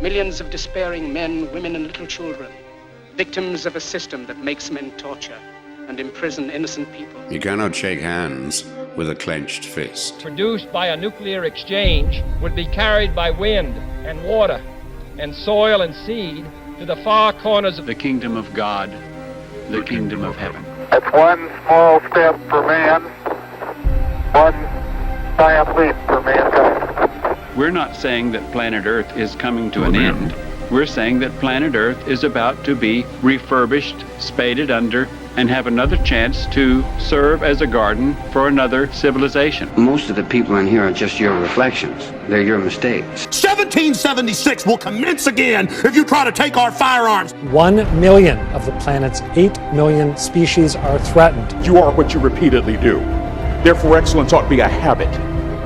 Millions of despairing men, women, and little children, victims of a system that makes men torture and imprison innocent people. You cannot shake hands with a clenched fist. Produced by a nuclear exchange would be carried by wind and water and soil and seed to the far corners of the kingdom of God, the kingdom of heaven. It's one small step for man, one giant leap for mankind. We're not saying that planet Earth is coming to an end. We're saying that planet Earth is about to be refurbished, spaded under, and have another chance to serve as a garden for another civilization. Most of the people in here are just your reflections. They're your mistakes. 1776 will commence again if you try to take our firearms. 1 million of the planet's 8 million species are threatened. You are what you repeatedly do. Therefore, excellence ought to be a habit,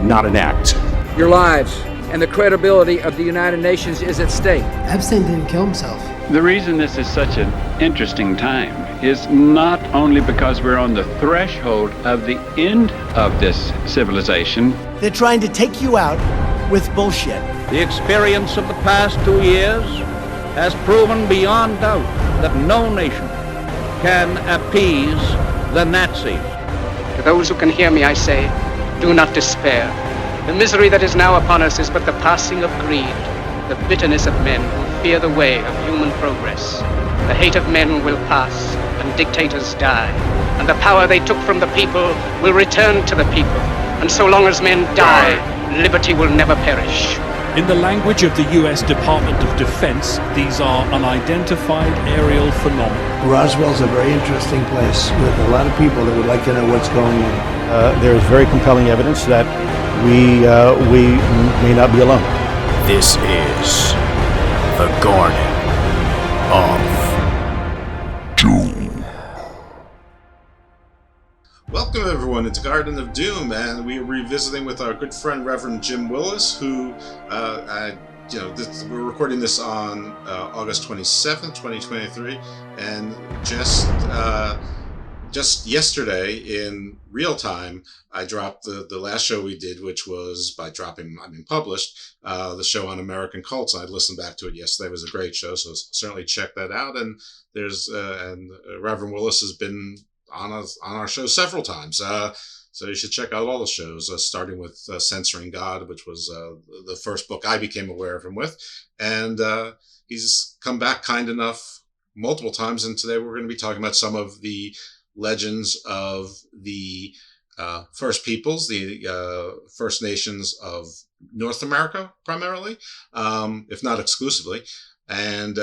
not an act. Your lives and the credibility of the United Nations is at stake. Epstein didn't kill himself. The reason this is such an interesting time is not only because we're on the threshold of the end of this civilization. They're trying to take you out with bullshit. The experience of the past 2 years has proven beyond doubt that no nation can appease the Nazis. To those who can hear me, I say, do not despair. The misery that is now upon us is but the passing of greed, the bitterness of men who fear the way of human progress. The hate of men will pass, and dictators die, and the power they took from the people will return to the people. And so long as men die, liberty will never perish. In the language of the U.S. Department of Defense, these are unidentified aerial phenomena. Roswell's a very interesting place with a lot of people that would like to know what's going on. There is very compelling evidence that we may not be alone. This is the Garden of Doom. Welcome everyone, it's Garden of Doom, and we're revisiting with our good friend Reverend Jim Willis, who, we're recording this on August 27th, 2023, and just yesterday in real time, I dropped the last show we did, which was published, the show on American cults. I listened back to it yesterday. It was a great show, so certainly check that out. And Reverend Willis has been on our show several times. So you should check out all the shows, starting with Censoring God, which was the first book I became aware of him with. And he's come back kind enough multiple times, and today we're going to be talking about some of the legends of the First Peoples, the First Nations of North America, primarily, if not exclusively. And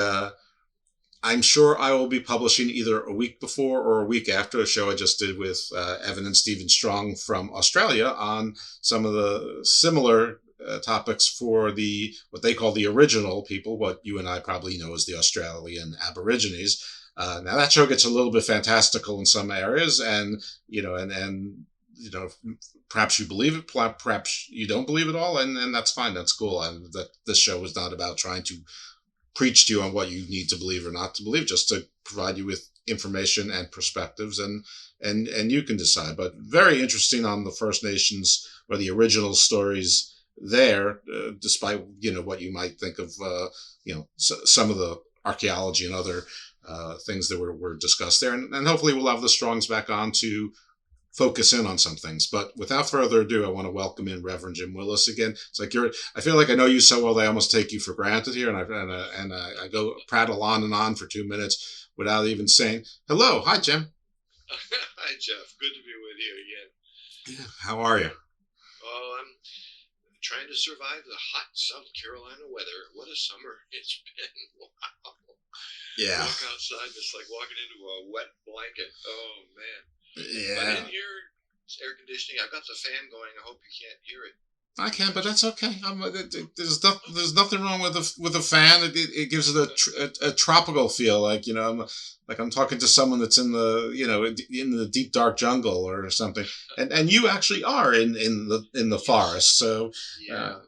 I'm sure I will be publishing either a week before or a week after a show I just did with Evan and Stephen Strong from Australia on some of the similar topics for what they call the original people, what you and I probably know as the Australian Aborigines. Now that show gets a little bit fantastical in some areas, and perhaps you believe it, perhaps you don't believe it all, and that's fine. That's cool. And that this show is not about trying to preach to you on what you need to believe or not to believe, just to provide you with information and perspectives, and you can decide. But very interesting on the First Nations, or the original stories there, despite what you might think of some of the archaeology and other things that were discussed there, and hopefully we'll have the Strongs back on to focus in on some things. But without further ado, I want to welcome in Reverend Jim Willis again. It's like I feel like I know you so well that I almost take you for granted here, and I go prattle on and on for 2 minutes without even saying hello. Hi, Jim. Hi, Jeff. Good to be with you again. Yeah. How are you? Oh, I'm trying to survive the hot South Carolina weather. What a summer it's been. Wow. Yeah. Walk outside, it's like walking into a wet blanket. Oh, man. Yeah. But in here, it's air conditioning. I've got the fan going. I hope you can't hear it. I can, but that's okay. There's nothing wrong with a fan. It gives it a tropical feel, like I'm talking to someone that's in the deep dark jungle or something. And you actually are in the forest. So yeah,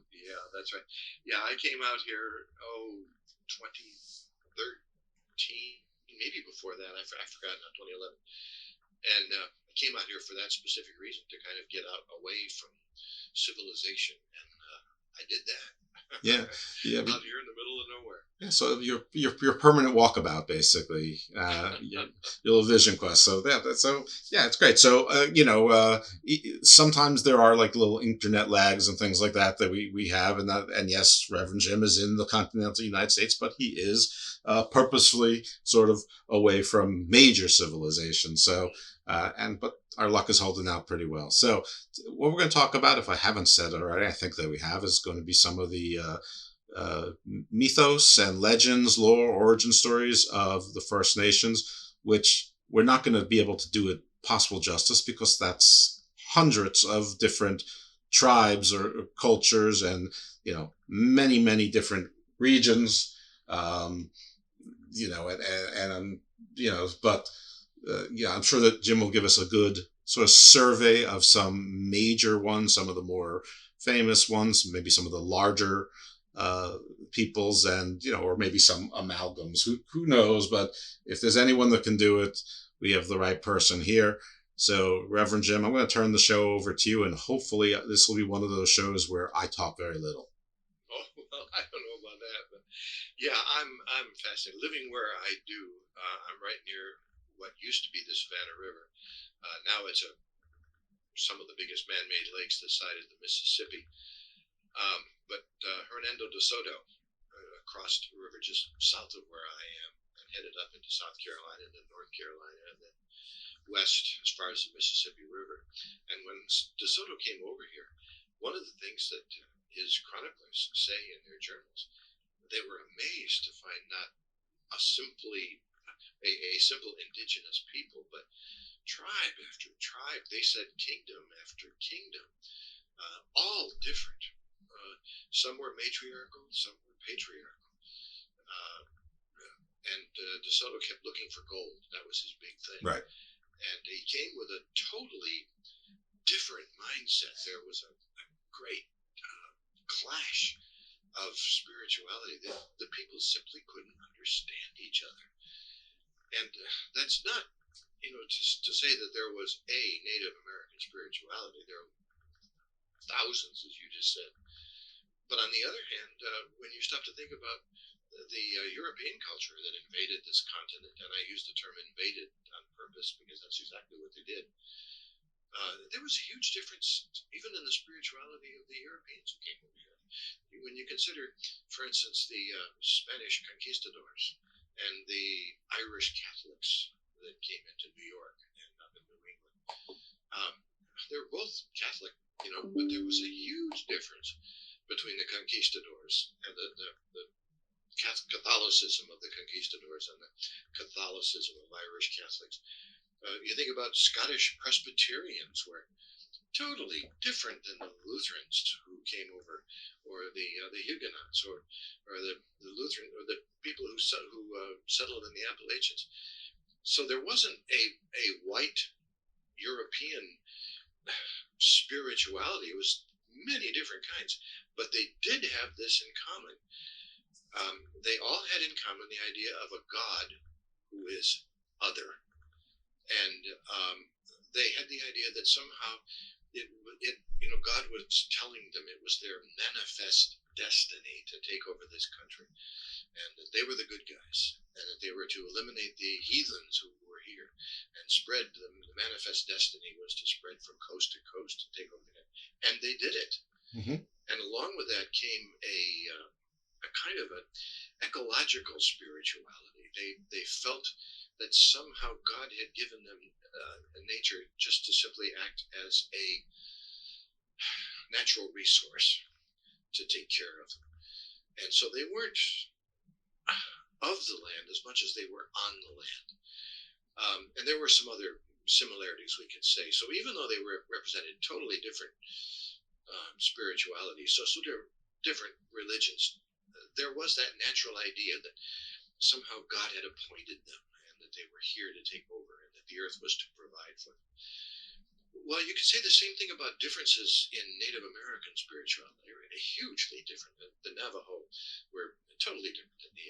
that's right. Yeah, I came out here 2013, maybe before that. I forgot, not 2011. And I came out here for that specific reason, to kind of get away from civilization, and I did that. Yeah. Out here in the middle middle of nowhere. Yeah, so your permanent walkabout, basically, your Vision Quest. So it's great. So sometimes there are like little internet lags and things like that we have, and yes, Reverend Jim is in the continental United States, but he is purposefully sort of away from major civilization. So but our luck is holding out pretty well. So what we're going to talk about, if I haven't said it already, I think that we have, is going to be some of the mythos and legends, lore, origin stories of the First Nations, which we're not going to be able to do it possible justice because that's hundreds of different tribes or cultures and, many, many different regions, I'm sure that Jim will give us a good sort of survey of some major ones, some of the more famous ones, maybe some of the larger peoples, and or maybe some amalgams. Who knows? But if there's anyone that can do it, we have the right person here. So, Reverend Jim, I'm going to turn the show over to you, and hopefully this will be one of those shows where I talk very little. Oh well, I don't know about that, but yeah, I'm fascinated. Living where I do, I'm right near what used to be the Savannah River. Now it's some of the biggest man-made lakes this side of the Mississippi. But Hernando de Soto, across the river just south of where I am, and headed up into South Carolina and then North Carolina and then west as far as the Mississippi River. And when de Soto came over here, one of the things that his chroniclers say in their journals, they were amazed to find not a simple indigenous people, but tribe after tribe. They said kingdom after kingdom, all different. Some were matriarchal, some were patriarchal. And De Soto kept looking for gold. That was his big thing. Right. And he came with a totally different mindset. There was a great clash of spirituality that the people simply couldn't understand each other. And that's not, to say that there was a Native American spirituality. There are thousands, as you just said. But on the other hand, when you stop to think about the European culture that invaded this continent, and I use the term invaded on purpose because that's exactly what they did, there was a huge difference even in the spirituality of the Europeans who came over here. When you consider, for instance, the Spanish conquistadors and the Irish Catholics that came into New York and up in New England, they were both Catholic, but there was a huge difference between the conquistadors and the Catholicism of the conquistadors and the Catholicism of Irish Catholics. You think about Scottish Presbyterians were totally different than the Lutherans who came over, or the Huguenots, or the Lutheran, or the people who settled in the Appalachians. So there wasn't a white European spirituality. It was many different kinds, but they did have this in common. They all had in common the idea of a God who is other, and they had the idea that somehow God was telling them it was their manifest destiny to take over this country, and that they were the good guys, and that they were to eliminate the heathens who were here and spread the manifest destiny was to spread from coast to coast to take over the country. And they did it. Mm-hmm. And along with that came a kind of an ecological spirituality. They felt that somehow God had given them a nature just to simply act as a natural resource to take care of them. And so they weren't of the land as much as they were on the land. And there were some other similarities we could say. So even though they represented totally different spiritualities, so different religions, there was that natural idea that somehow God had appointed them and that they were here to take over and that the earth was to provide for them. Well, you could say the same thing about differences in Native American spirituality. They were hugely different. The Navajo were totally different than the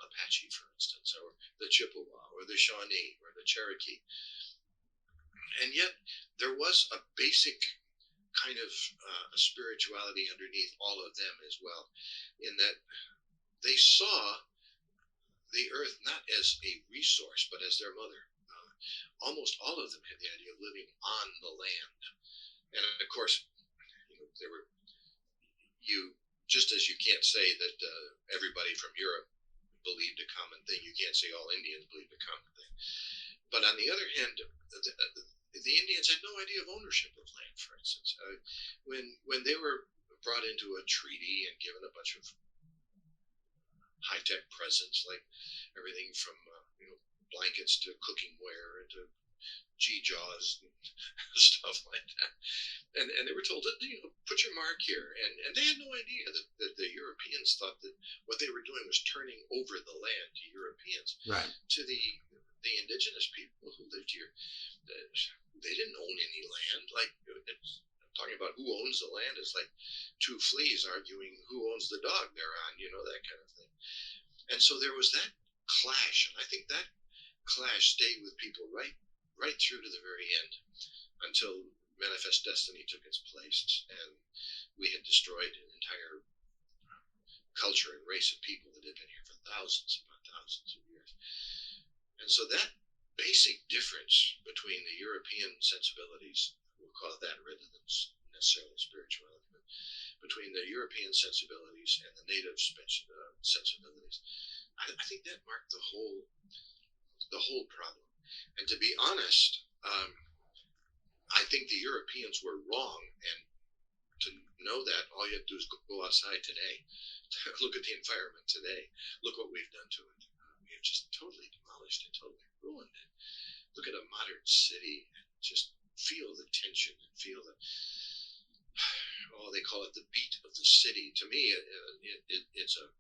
Apache, for instance, or the Chippewa, or the Shawnee, or the Cherokee. And yet, there was a basic kind of a spirituality underneath all of them as well, in that they saw the earth not as a resource, but as their mother. Almost all of them had the idea of living on the land. And of course, there were, just as you can't say that everybody from Europe believed a common thing, you can't say all Indians believed a common thing. But on the other hand, the Indians had no idea of ownership of land, for instance. When they were brought into a treaty and given a bunch of high-tech presents, like everything from blankets to cooking ware and to G-jaws and stuff like that, and they were told that put your mark here, and they had no idea that the Europeans thought that what they were doing was turning over the land to Europeans. Right. To the indigenous people who lived here, they didn't own any land. Like, talking about who owns the land is like two fleas arguing who owns the dog they're on, that kind of thing. And so there was that clash, and I think that clash stayed with people right through to the very end, until Manifest Destiny took its place, and we had destroyed an entire culture and race of people that had been here for thousands upon thousands of years. And so that basic difference between the European sensibilities, we'll call it that rather than necessarily spirituality, but between the European sensibilities and the native sensibilities, I think that marked the whole problem. And to be honest, I think the Europeans were wrong, and to know that, all you have to do is go outside today, look at the environment today, look what we've done to it. We have just totally demolished it, totally ruined it. Look at a modern city and just feel the tension and feel the, they call it the beat of the city. To me, it's a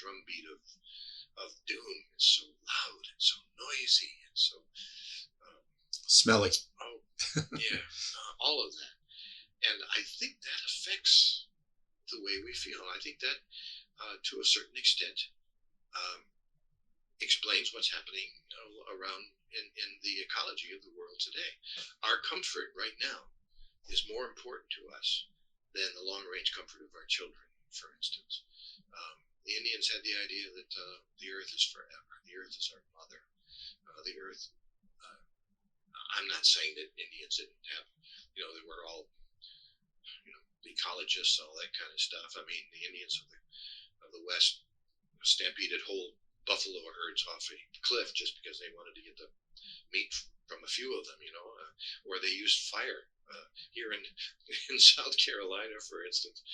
drumbeat of doom. It's so loud and so noisy and so smelly. Oh, yeah, all of that. And I think that affects the way we feel. I think that, to a certain extent, explains what's happening around in the ecology of the world today. Our comfort right now is more important to us than the long-range comfort of our children, for instance. The Indians had the idea that the earth is forever. The earth is our mother. The earth, I'm not saying that Indians didn't have, they were all, ecologists, all that kind of stuff. I mean, the Indians of the West stampeded whole buffalo herds off a cliff just because they wanted to get the meat from a few of them, or they used fire. Here in South Carolina, for instance,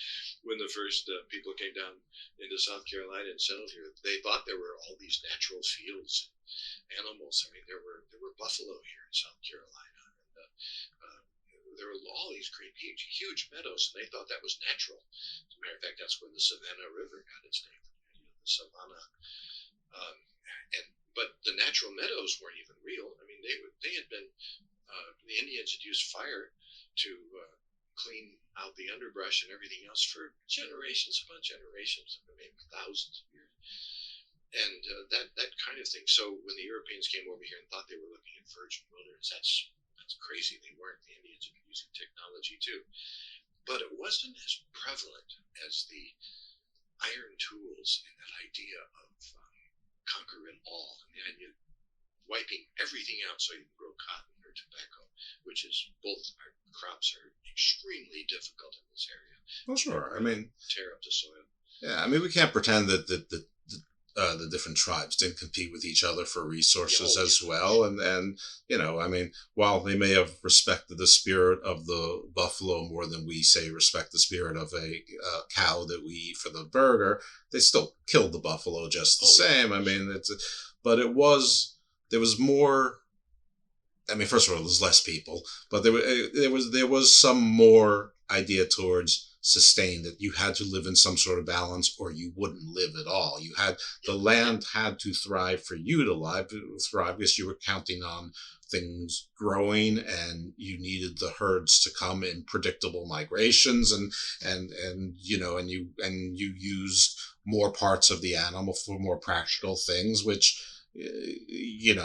when the first people came down into South Carolina and settled here, they thought there were all these natural fields and animals. I mean, there were buffalo here in South Carolina, and there were all these great huge meadows, and they thought that was natural. As a matter of fact, that's where the Savannah River got its name, the Savannah. But the natural meadows weren't even real. I mean, they had been. The Indians had used fire to clean out the underbrush and everything else for generations upon generations, maybe thousands of years, and that kind of thing. So when the Europeans came over here and thought they were looking at virgin wilderness, that's crazy. They weren't. The Indians had been using technology too, but it wasn't as prevalent as the iron tools and that idea of conquer it all, and the idea of wiping everything out so you can grow cotton or tobacco, which is both our crops are extremely difficult in this area. Well, sure. I mean, tear up the soil. Yeah, I mean, we can't pretend that the different tribes didn't compete with each other for resources as well. And I mean, while they may have respected the spirit of the buffalo more than we say respect the spirit of a cow that we eat for the burger, they still killed the buffalo just the same. I mean, there was more. I mean, first of all, there's less people, but there was some more idea towards sustain, that you had to live in some sort of balance or you wouldn't live at all. The land had to thrive for you to thrive because you were counting on things growing, and you needed the herds to come in predictable migrations, and you used more parts of the animal for more practical things, which you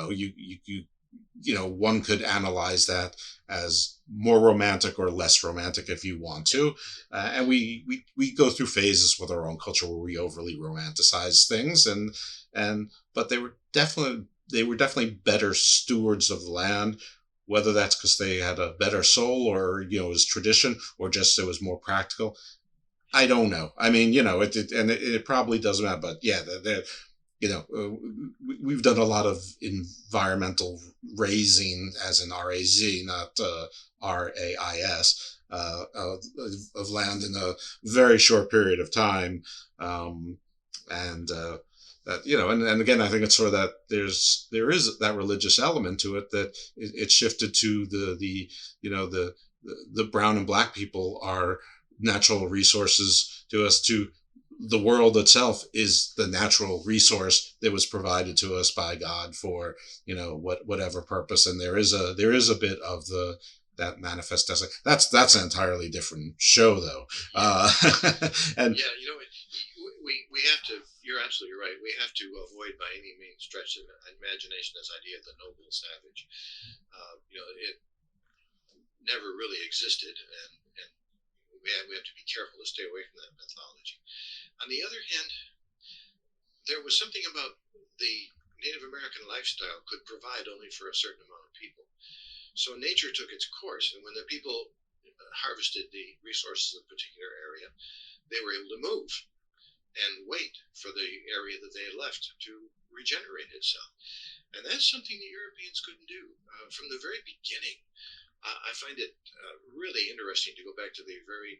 one could analyze that as more romantic or less romantic if you want to. And we go through phases with our own culture where we overly romanticize things, but they were definitely better stewards of the land, whether that's because they had a better soul or, it was tradition or just it was more practical. I don't know. I mean, it probably doesn't matter, but yeah, we've done a lot of environmental raising, as in RAZ, not RAIS, of land in a very short period of time. And again, I think it's sort of that there is that religious element to it, that it shifted to the brown and black people are natural resources to us, to the world itself is the natural resource that was provided to us by God for, whatever purpose. And there is a bit of that manifest as that's an entirely different show though. And we have to, you're absolutely right. We have to avoid by any means stretch of imagination this idea of the noble savage. It never really existed, and we have to be careful to stay away from that mythology. On the other hand, there was something about the Native American lifestyle could provide only for a certain amount of people. So nature took its course, and when the people harvested the resources of a particular area, they were able to move and wait for the area that they had left to regenerate itself. And that's something the Europeans couldn't do. From the very beginning, I find it really interesting to go back to the very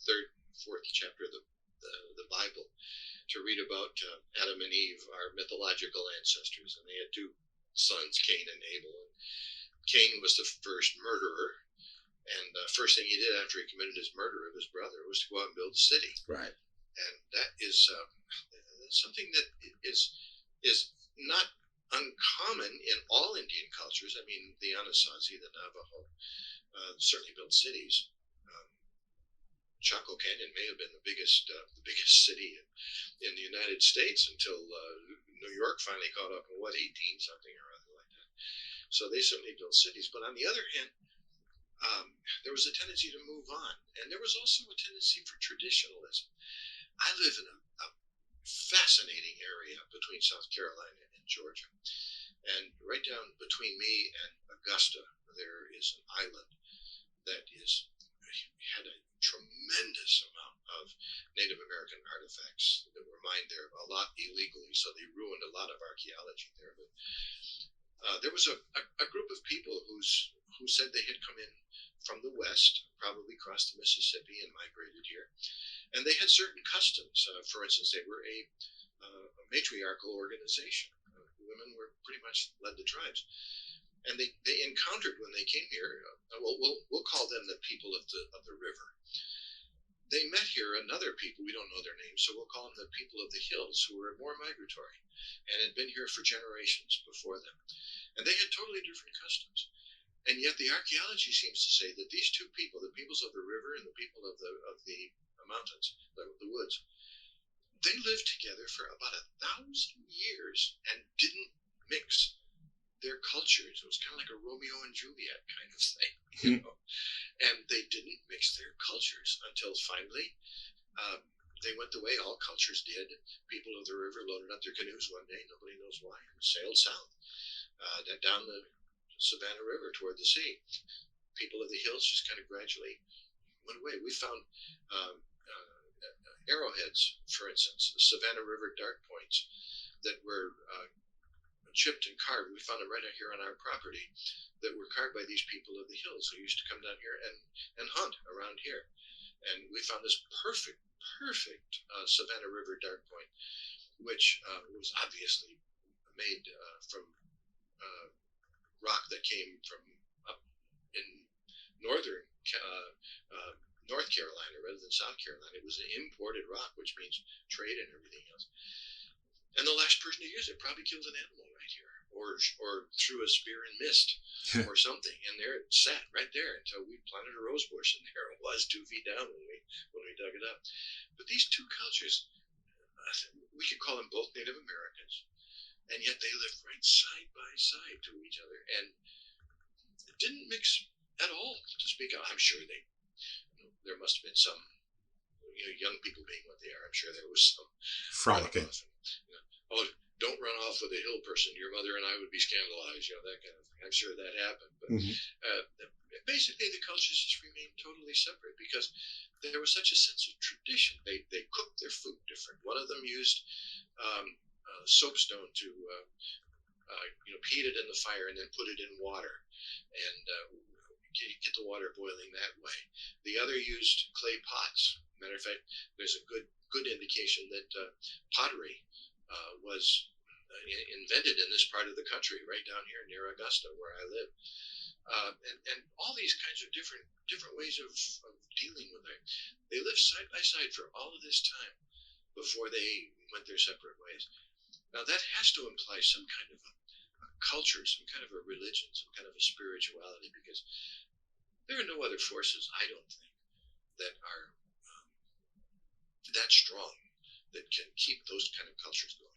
third, fourth chapter of the Bible to read about Adam and Eve, our mythological ancestors, and they had two sons, Cain and Abel. And Cain was the first murderer, and the first thing he did after he committed his murder of his brother was to go out and build a city. Right. And that is something that is not uncommon in all Indian cultures. I mean, the Anasazi, the Navajo, certainly built cities. Chaco Canyon may have been the biggest city in the United States until New York finally caught up in 18 something or other like that. So they certainly built cities. But on the other hand, there was a tendency to move on, and there was also a tendency for traditionalism. I live in a fascinating area between South Carolina and Georgia, and right down between me and Augusta, there is an island that had a tremendous amount of Native American artifacts that were mined there, a lot illegally, so they ruined a lot of archaeology there. But there was a group of people who said they had come in from the west, probably crossed the Mississippi and migrated here, and they had certain customs. For instance, they were a matriarchal organization. Women were pretty much led the tribes. And they encountered when they came here, we'll call them the people of the river. They met here another people, we don't know their names, so we'll call them the people of the hills, who were more migratory and had been here for generations before them. And they had totally different customs. And yet the archaeology seems to say that these two people, the peoples of the river and the people of the mountains, the woods, they lived together for about 1,000 years and didn't mix their cultures. It was kind of like a Romeo and Juliet kind of thing, and they didn't mix their cultures until finally they went the way all cultures did. People of the river loaded up their canoes one day, nobody knows why, and sailed south down the Savannah River toward the sea. People of the hills just kind of gradually went away. We found arrowheads, for instance, the Savannah River dart points that were chipped and carved. We found them right out here on our property that were carved by these people of the hills who used to come down here and hunt around here. And we found this perfect Savannah River dart point, which was obviously made from rock that came from up in northern North Carolina rather than South Carolina. It was an imported rock, which means trade and everything else. And the last person to use it probably killed an animal right here, or threw a spear in mist or something. And there it sat right there until we planted a rose bush, and there it was 2 feet down when we dug it up. But these two cultures, we could call them both Native Americans, and yet they lived right side by side to each other, and it didn't mix at all to speak of. I'm sure there must have been some, young people being what they are. I'm sure there was some frolicking. Oh, don't run off with a hill person. Your mother and I would be scandalized, that kind of thing. I'm sure that happened. But basically, the cultures just remained totally separate because there was such a sense of tradition. They cooked their food different. One of them used soapstone to heat it in the fire and then put it in water and get the water boiling that way. The other used clay pots. Matter of fact, there's a good indication that pottery was invented in this part of the country, right down here near Augusta, where I live. And all these kinds of different ways of dealing with it. They lived side by side for all of this time before they went their separate ways. Now that has to imply some kind of a culture, some kind of a religion, some kind of a spirituality, because there are no other forces, I don't think, that are that strong that can keep those kind of cultures going.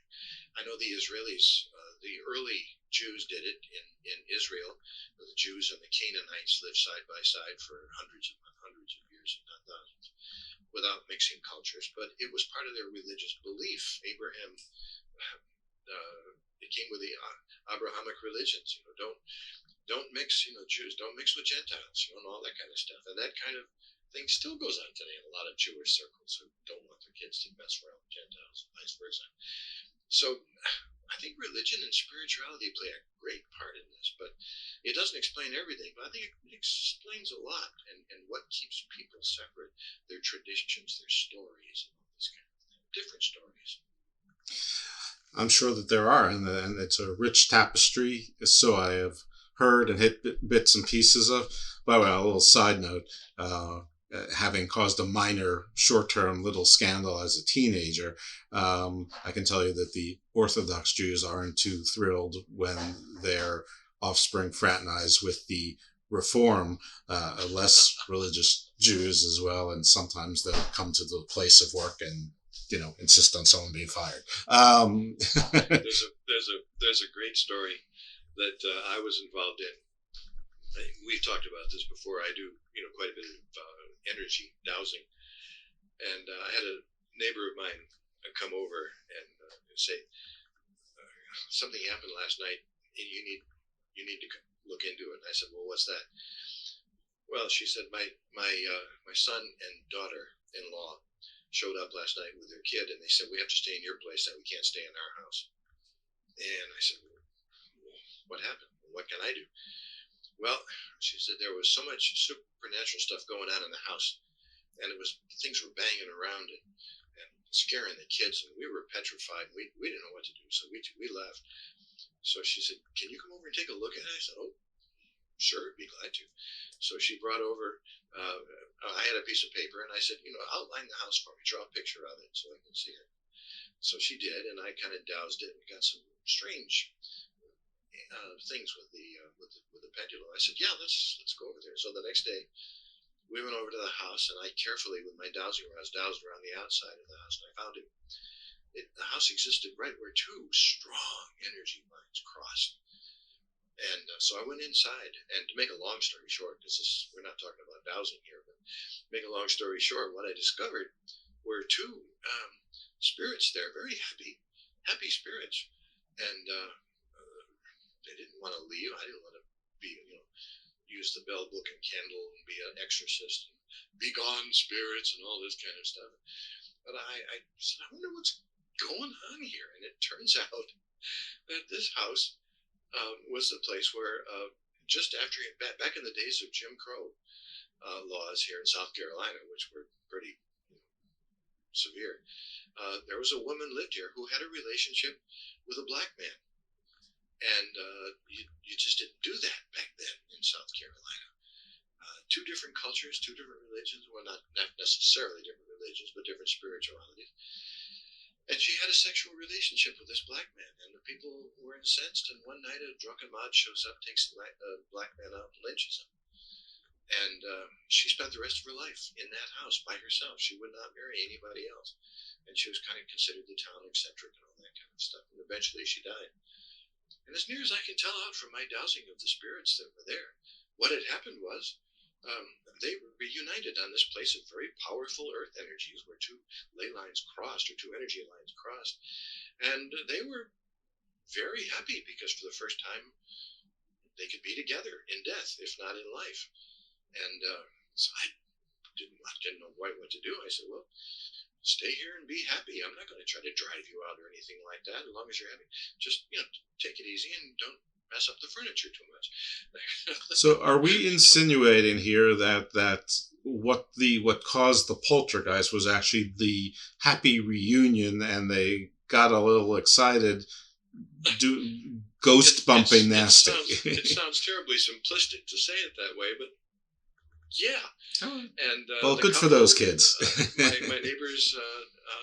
I know the Israelis, the early Jews did it in Israel. The Jews and the Canaanites lived side by side for hundreds of years, if not thousands, without mixing cultures. But it was part of their religious belief. Abraham, it came with the Abrahamic religions. Don't mix, Jews. Don't mix with Gentiles, and all that kind of stuff. And that kind of thing still goes on today in a lot of Jewish circles who don't want their kids to mess around with Gentiles, and vice versa. So I think religion and spirituality play a great part in this, but it doesn't explain everything. But I think it explains a lot, and what keeps people separate, their traditions, their stories, and all this kind of thing, different stories. I'm sure that there are, and it's a rich tapestry, so I have heard and hit bits and pieces of. By the way, a little side note, having caused a minor short-term little scandal as a teenager, I can tell you that the Orthodox Jews aren't too thrilled when their offspring fraternize with the Reform, less religious Jews as well, and sometimes they'll come to the place of work and insist on someone being fired. There's a great story that I was involved in. We've talked about this before. I do quite a bit of energy dowsing, and I had a neighbor of mine come over and say something happened last night, and you need to look into it. And I said, well, what's that? Well, she said my son and daughter-in-law showed up last night with their kid, and they said we have to stay in your place, that we can't stay in our house. And I said, well, what happened? What can I do? Well, she said there was so much supernatural stuff going on in the house, and things were banging around and scaring the kids, and we were petrified. We didn't know what to do, so we left. So she said, can you come over and take a look at it? I said, oh, sure, be glad to. So she brought over, I had a piece of paper, and I said, outline the house for me, draw a picture of it so I can see it. So she did, and I kind of doused it and got some strange things with the pendulum. I said, yeah, let's go over there. So the next day, we went over to the house, and I carefully, with my dowsing rods, dowsed around the outside of the house, and I found the house existed right where two strong energy lines crossed. And so I went inside, and to make a long story short, because we're not talking about dowsing here, but make a long story short, what I discovered were two spirits there, very happy spirits, and they didn't want to leave. I didn't want to be, use the bell, book, and candle and be an exorcist and be gone spirits and all this kind of stuff. But I said, I wonder what's going on here. And it turns out that this house was the place where just after, back in the days of Jim Crow laws here in South Carolina, which were pretty severe, there was a woman lived here who had a relationship with a black man. And you just didn't do that back then in South Carolina. Two different cultures, two different religions. Well, not necessarily different religions, but different spiritualities. And she had a sexual relationship with this black man, and the people were incensed. And one night, a drunken mob shows up, takes the black man out, and lynches him. And she spent the rest of her life in that house by herself. She would not marry anybody else. And she was kind of considered the town eccentric and all that kind of stuff. And the eventually she died. And as near as I can tell out from my dowsing of the spirits that were there, what had happened was they reunited on this place of very powerful earth energies where two ley lines crossed, or two energy lines crossed. And they were very happy because for the first time they could be together in death, if not in life. And so I didn't know quite what to do. I said, well, stay here and be happy. I'm not going to try to drive you out or anything like that. As long as you're happy, just, take it easy and don't mess up the furniture too much. So are we insinuating here that what caused the poltergeist was actually the happy reunion, and they got a little excited, ghost bumping nasty? It sounds terribly simplistic to say it that way, but yeah. And well, good for those kids. my neighbor's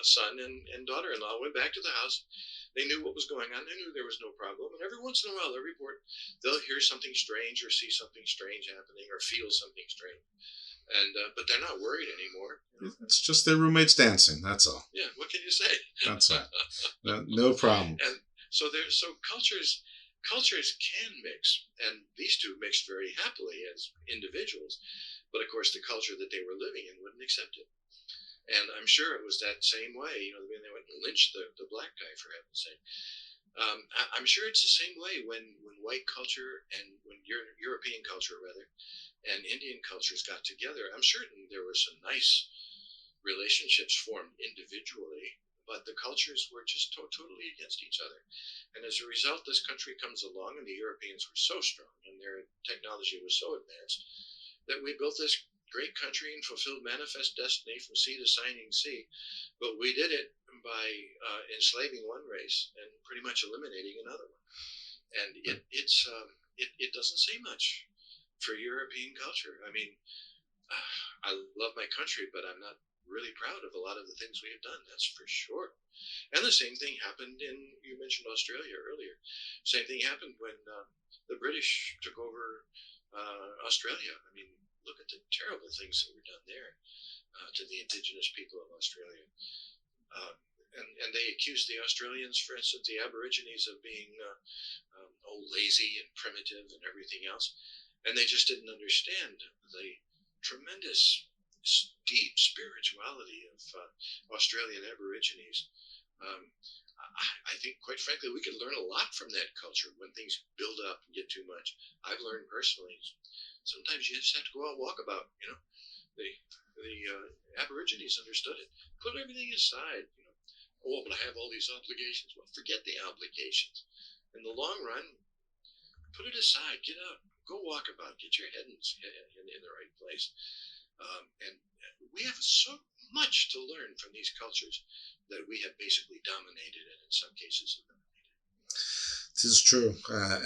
son and daughter-in-law went back to the house. They knew what was going on. They knew there was no problem. And every once in a while, they'll hear something strange or see something strange happening or feel something strange. And but they're not worried anymore. It's just their roommates dancing. That's all. Yeah. What can you say? That's all. No problem. And so cultures can mix, and these two mixed very happily as individuals. But of course, the culture that they were living in wouldn't accept it. And I'm sure it was that same way, when they went and lynched the black guy, for heaven's sake. I'm sure it's the same way when white culture and when European culture, rather, and Indian cultures got together. I'm certain there were some nice relationships formed individually, but the cultures were just totally against each other. And as a result, this country comes along, and the Europeans were so strong, and their technology was so advanced, that we built this great country and fulfilled manifest destiny from sea to shining sea. But we did it by enslaving one race and pretty much eliminating another one. And it doesn't say much for European culture. I mean, I love my country, but I'm not really proud of a lot of the things we have done, that's for sure. And the same thing happened you mentioned Australia earlier. Same thing happened when the British took over Australia. I mean, look at the terrible things that were done there to the indigenous people of Australia. And they accused the Australians, for instance, the Aborigines, of being lazy and primitive and everything else. And they just didn't understand the tremendous, deep spirituality of Australian Aborigines. I think, quite frankly, we could learn a lot from that culture when things build up and get too much. I've learned personally, sometimes you just have to go out and walk about. The Aborigines understood it. Put everything aside. Oh, but I have all these obligations. Well, forget the obligations. In the long run, put it aside. Get out. Go walk about. Get your head in the right place. And we have so much to learn from these cultures that we have basically dominated, and in some cases eliminated. This is true,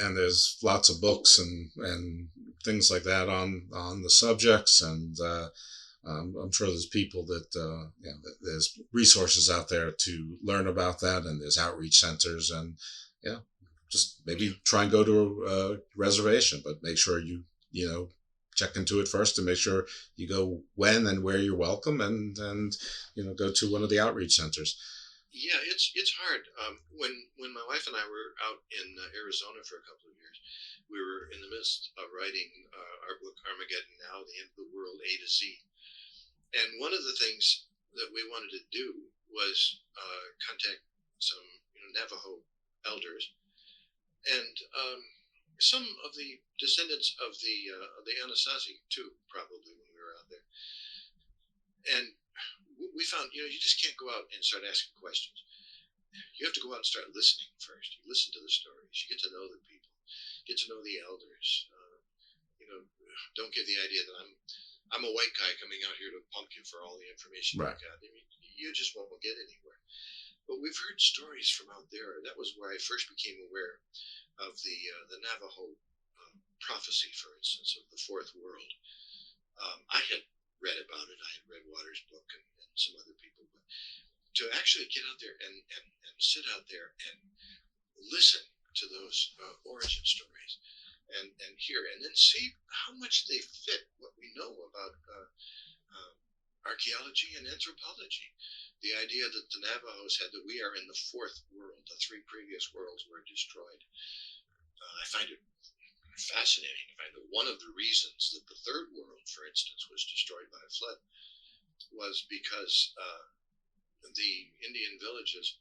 and there's lots of books and things like that on the subjects, and I'm sure there's people that there's resources out there to learn about that, and there's outreach centers, and just maybe try and go to a reservation, but make sure you check into it first and make sure you go when and where you're welcome, and go to one of the outreach centers. Yeah, it's hard. When my wife and I were out in Arizona for a couple of years, we were in the midst of writing our book Armageddon Now, the End of the World, A to Z. And one of the things that we wanted to do was contact some Navajo elders and some of the descendants of the Anasazi too, probably, when we were out there. And we found, you just can't go out and start asking questions. You have to go out and start listening first. You listen to the stories. You get to know the people. Get to know the elders. Don't give the idea that I'm a white guy coming out here to pump you for all the information right. you got. I mean, you just won't get anywhere. But we've heard stories from out there. That was where I first became aware of the Navajo prophecy, for instance, of the fourth world. I had read about it. I had read Waters' book and some other people. But to actually get out there and sit out there and listen to those origin stories and hear, and then see how much they fit what we know about archaeology and anthropology. The idea that the Navajos had that we are in the fourth world, the 3 previous worlds were destroyed. I find it fascinating. I find that one of the reasons that the third world, for instance, was destroyed by a flood was because the Indian villages,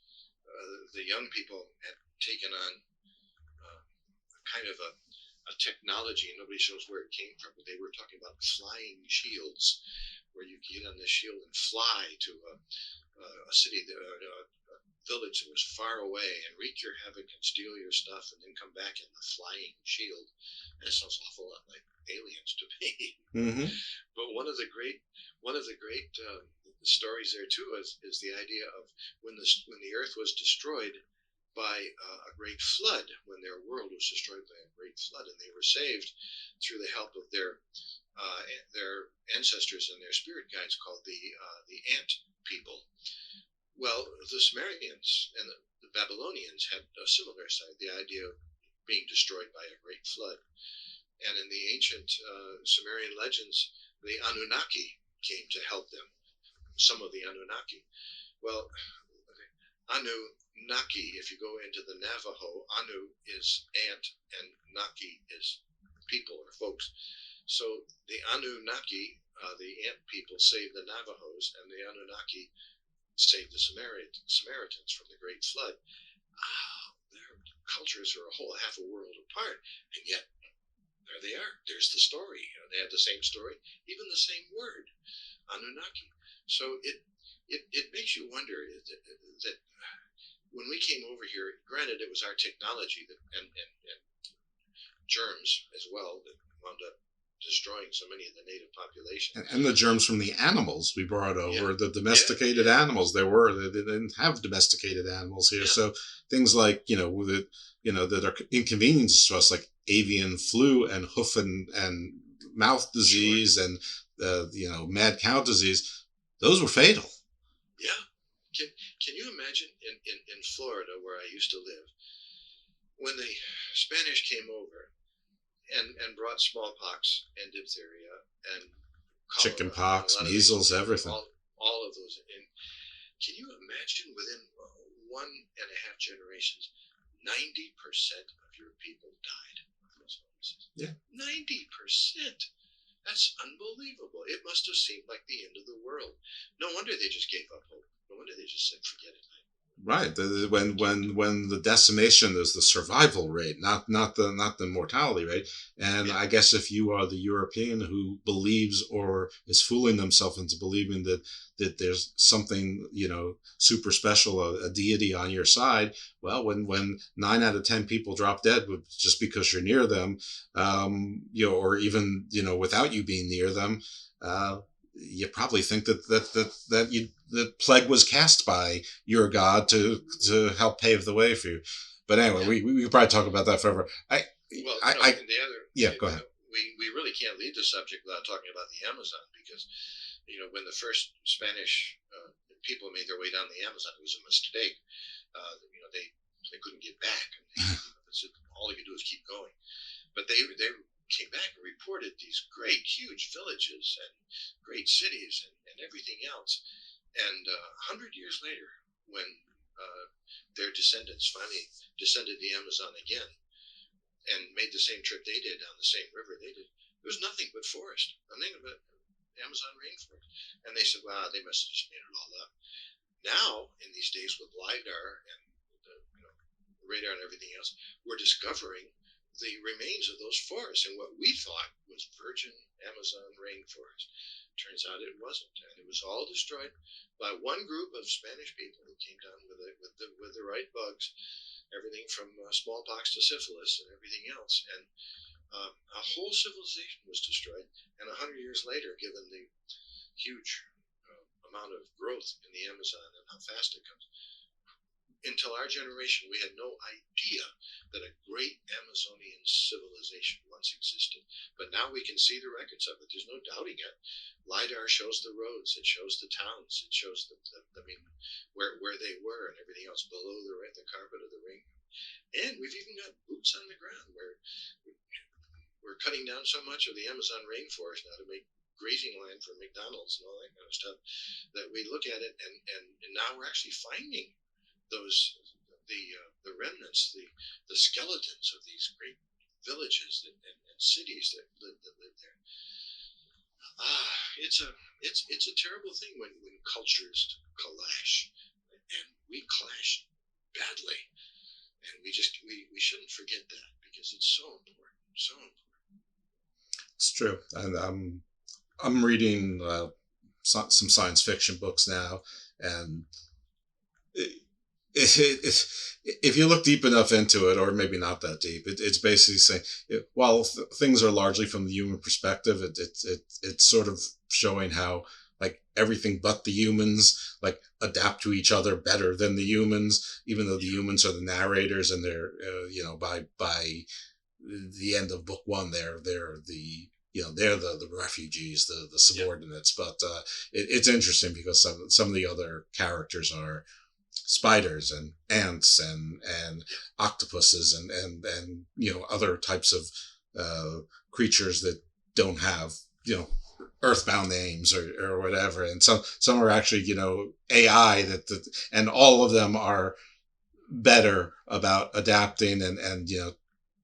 the young people had taken on kind of a technology, and nobody knows where it came from, but they were talking about flying shields, where you get on this shield and fly to a city, a village that was far away, and wreak your havoc and steal your stuff, and then come back in the flying shield. And it sounds an awful lot like aliens to me. Mm-hmm. But one of the great stories there too is the idea of when the Earth was destroyed by a great flood, when their world was destroyed by a great flood, and they were saved through the help of their ancestors and their spirit guides called the ant people. Well, the Sumerians and the Babylonians had a similar side, the idea of being destroyed by a great flood. And in the ancient Sumerian legends, the Anunnaki came to help them, some of the Anunnaki. Well, Anunnaki, if you go into the Navajo, Anu is ant and Naki is people or folks. So the Anunnaki, the ant people, saved the Navajos, and the Anunnaki saved the Samaritans from the Great Flood. Their cultures are a whole half a world apart, and yet there they are. There's the story. They had the same story, even the same word, Anunnaki. So it makes you wonder that when we came over here, granted it was our technology and germs as well that wound up destroying so many of the native population. And the germs from the animals we brought over, the domesticated animals. They didn't have domesticated animals here. So things like, that are inconveniences to us, like avian flu and hoof and mouth disease and, mad cow disease, those were fatal. Yeah. Can you imagine in Florida, where I used to live, when the Spanish came over and brought smallpox and diphtheria and cholera, chickenpox, measles, everything. All of those. And can you imagine within 1.5 generations, 90% of your people died of those illnesses? Yeah. 90%. That's unbelievable. It must have seemed like the end of the world. No wonder they just gave up hope. No wonder they just said, forget it. Right. When the decimation is the survival rate, not the mortality rate. And I guess if you are the European who believes or is fooling themselves into believing that there's something, super special, a deity on your side, well, when 9 out of 10 people drop dead just because you're near them, or even, without you being near them, you probably think that the plague was cast by your God to help pave the way for you. But anyway, we could probably talk about that forever. Go ahead. We really can't leave the subject without talking about the Amazon, because when the first Spanish people made their way down the Amazon, it was a mistake. They couldn't get back. All they could do is keep going. But they came back and reported these great, huge villages and great cities and everything else. And 100 years later, when their descendants finally descended the Amazon again and made the same trip they did down the same river they did, there was nothing but forest, nothing but Amazon rainforest. And they said, wow, they must have just made it all up. Now, in these days with LiDAR and the radar and everything else, we're discovering the remains of those forests and what we thought was virgin Amazon rainforest. Turns out it wasn't, and it was all destroyed by one group of Spanish people who came down with the right bugs, everything from smallpox to syphilis and everything else, and a whole civilization was destroyed. And 100 years later, given the huge amount of growth in the Amazon and how fast it comes, until our generation, we had no idea that a great Amazonian civilization once existed. But now we can see the records of it. There's no doubting it. LiDAR shows the roads. It shows the towns. It shows where they were and everything else below the carpet of the ring. And we've even got boots on the ground where we're cutting down so much of the Amazon rainforest now to make grazing land for McDonald's and all that kind of stuff that we look at it and now we're actually finding the it's the skeletons of these great villages and cities that live there. It's a terrible thing when cultures clash, and we clash badly, and we shouldn't forget that, because it's so important, so important. It's true, and I'm reading some science fiction books now, and if you look deep enough into it, or maybe not that deep, it's basically saying, while things are largely from the human perspective, it's sort of showing how, like, everything but the humans, like, adapt to each other better than the humans, even though the humans are the narrators, and they're by the end of book one, they're the they're the refugees, the subordinates. But it's interesting because some of the other characters are spiders and ants and octopuses and other types of creatures that don't have earthbound names or whatever, and some are actually AI that and all of them are better about adapting and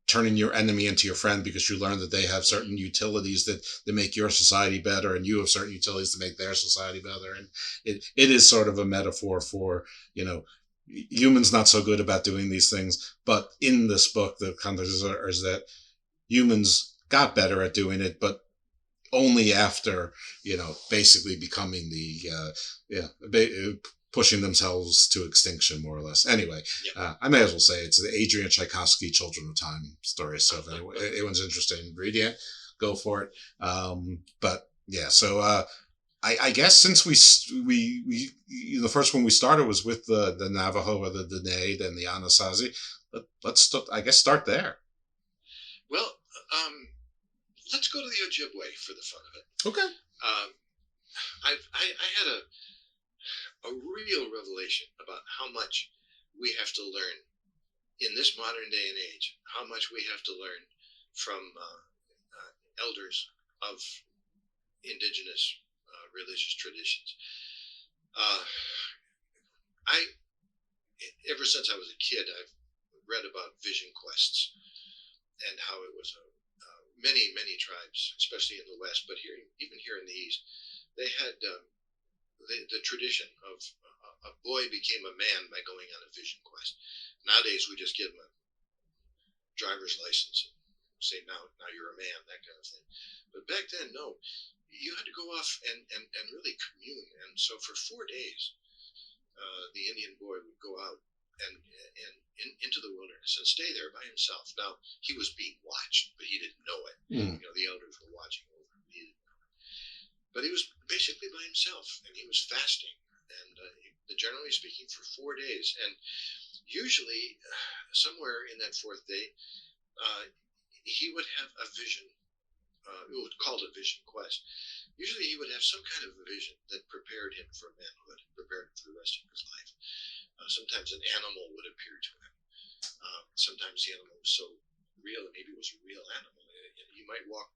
turning your enemy into your friend, because you learn that they have certain utilities that make your society better, and you have certain utilities to make their society better. And it is sort of a metaphor for, humans not so good about doing these things. But in this book, the context is that humans got better at doing it, but only after, basically becoming pushing themselves to extinction, more or less. Anyway, I may as well say it's the Adrian Tchaikovsky Children of Time story. So if anyone's interested in reading it, go for it. But yeah, so I guess since we the first one we started was with the Navajo, or the Dene, and the Anasazi. Let's start there. Well, let's go to the Ojibwe for the fun of it. Okay. I had a real revelation about how much we have to learn in this modern day and age, how much we have to learn from elders of indigenous religious traditions. Ever since I was a kid, I've read about vision quests and how it was many tribes, especially in the West, but even here in the East, they had the tradition of a boy became a man by going on a vision quest. Nowadays, we just give them a driver's license and say, now you're a man, that kind of thing. But back then, no. You had to go off and really commune. And so for 4 days, the Indian boy would go out and into the wilderness and stay there by himself. Now, he was being watched, but he didn't know it. The elders were watching over him. He didn't know it. But he was basically by himself, and he was fasting, and generally speaking, for 4 days. And usually, somewhere in that fourth day, he would have a vision. It was called a vision quest. Usually, he would have some kind of a vision that prepared him for manhood, prepared him for the rest of his life. Sometimes an animal would appear to him. Sometimes the animal was so real, and maybe it was a real animal. You might walk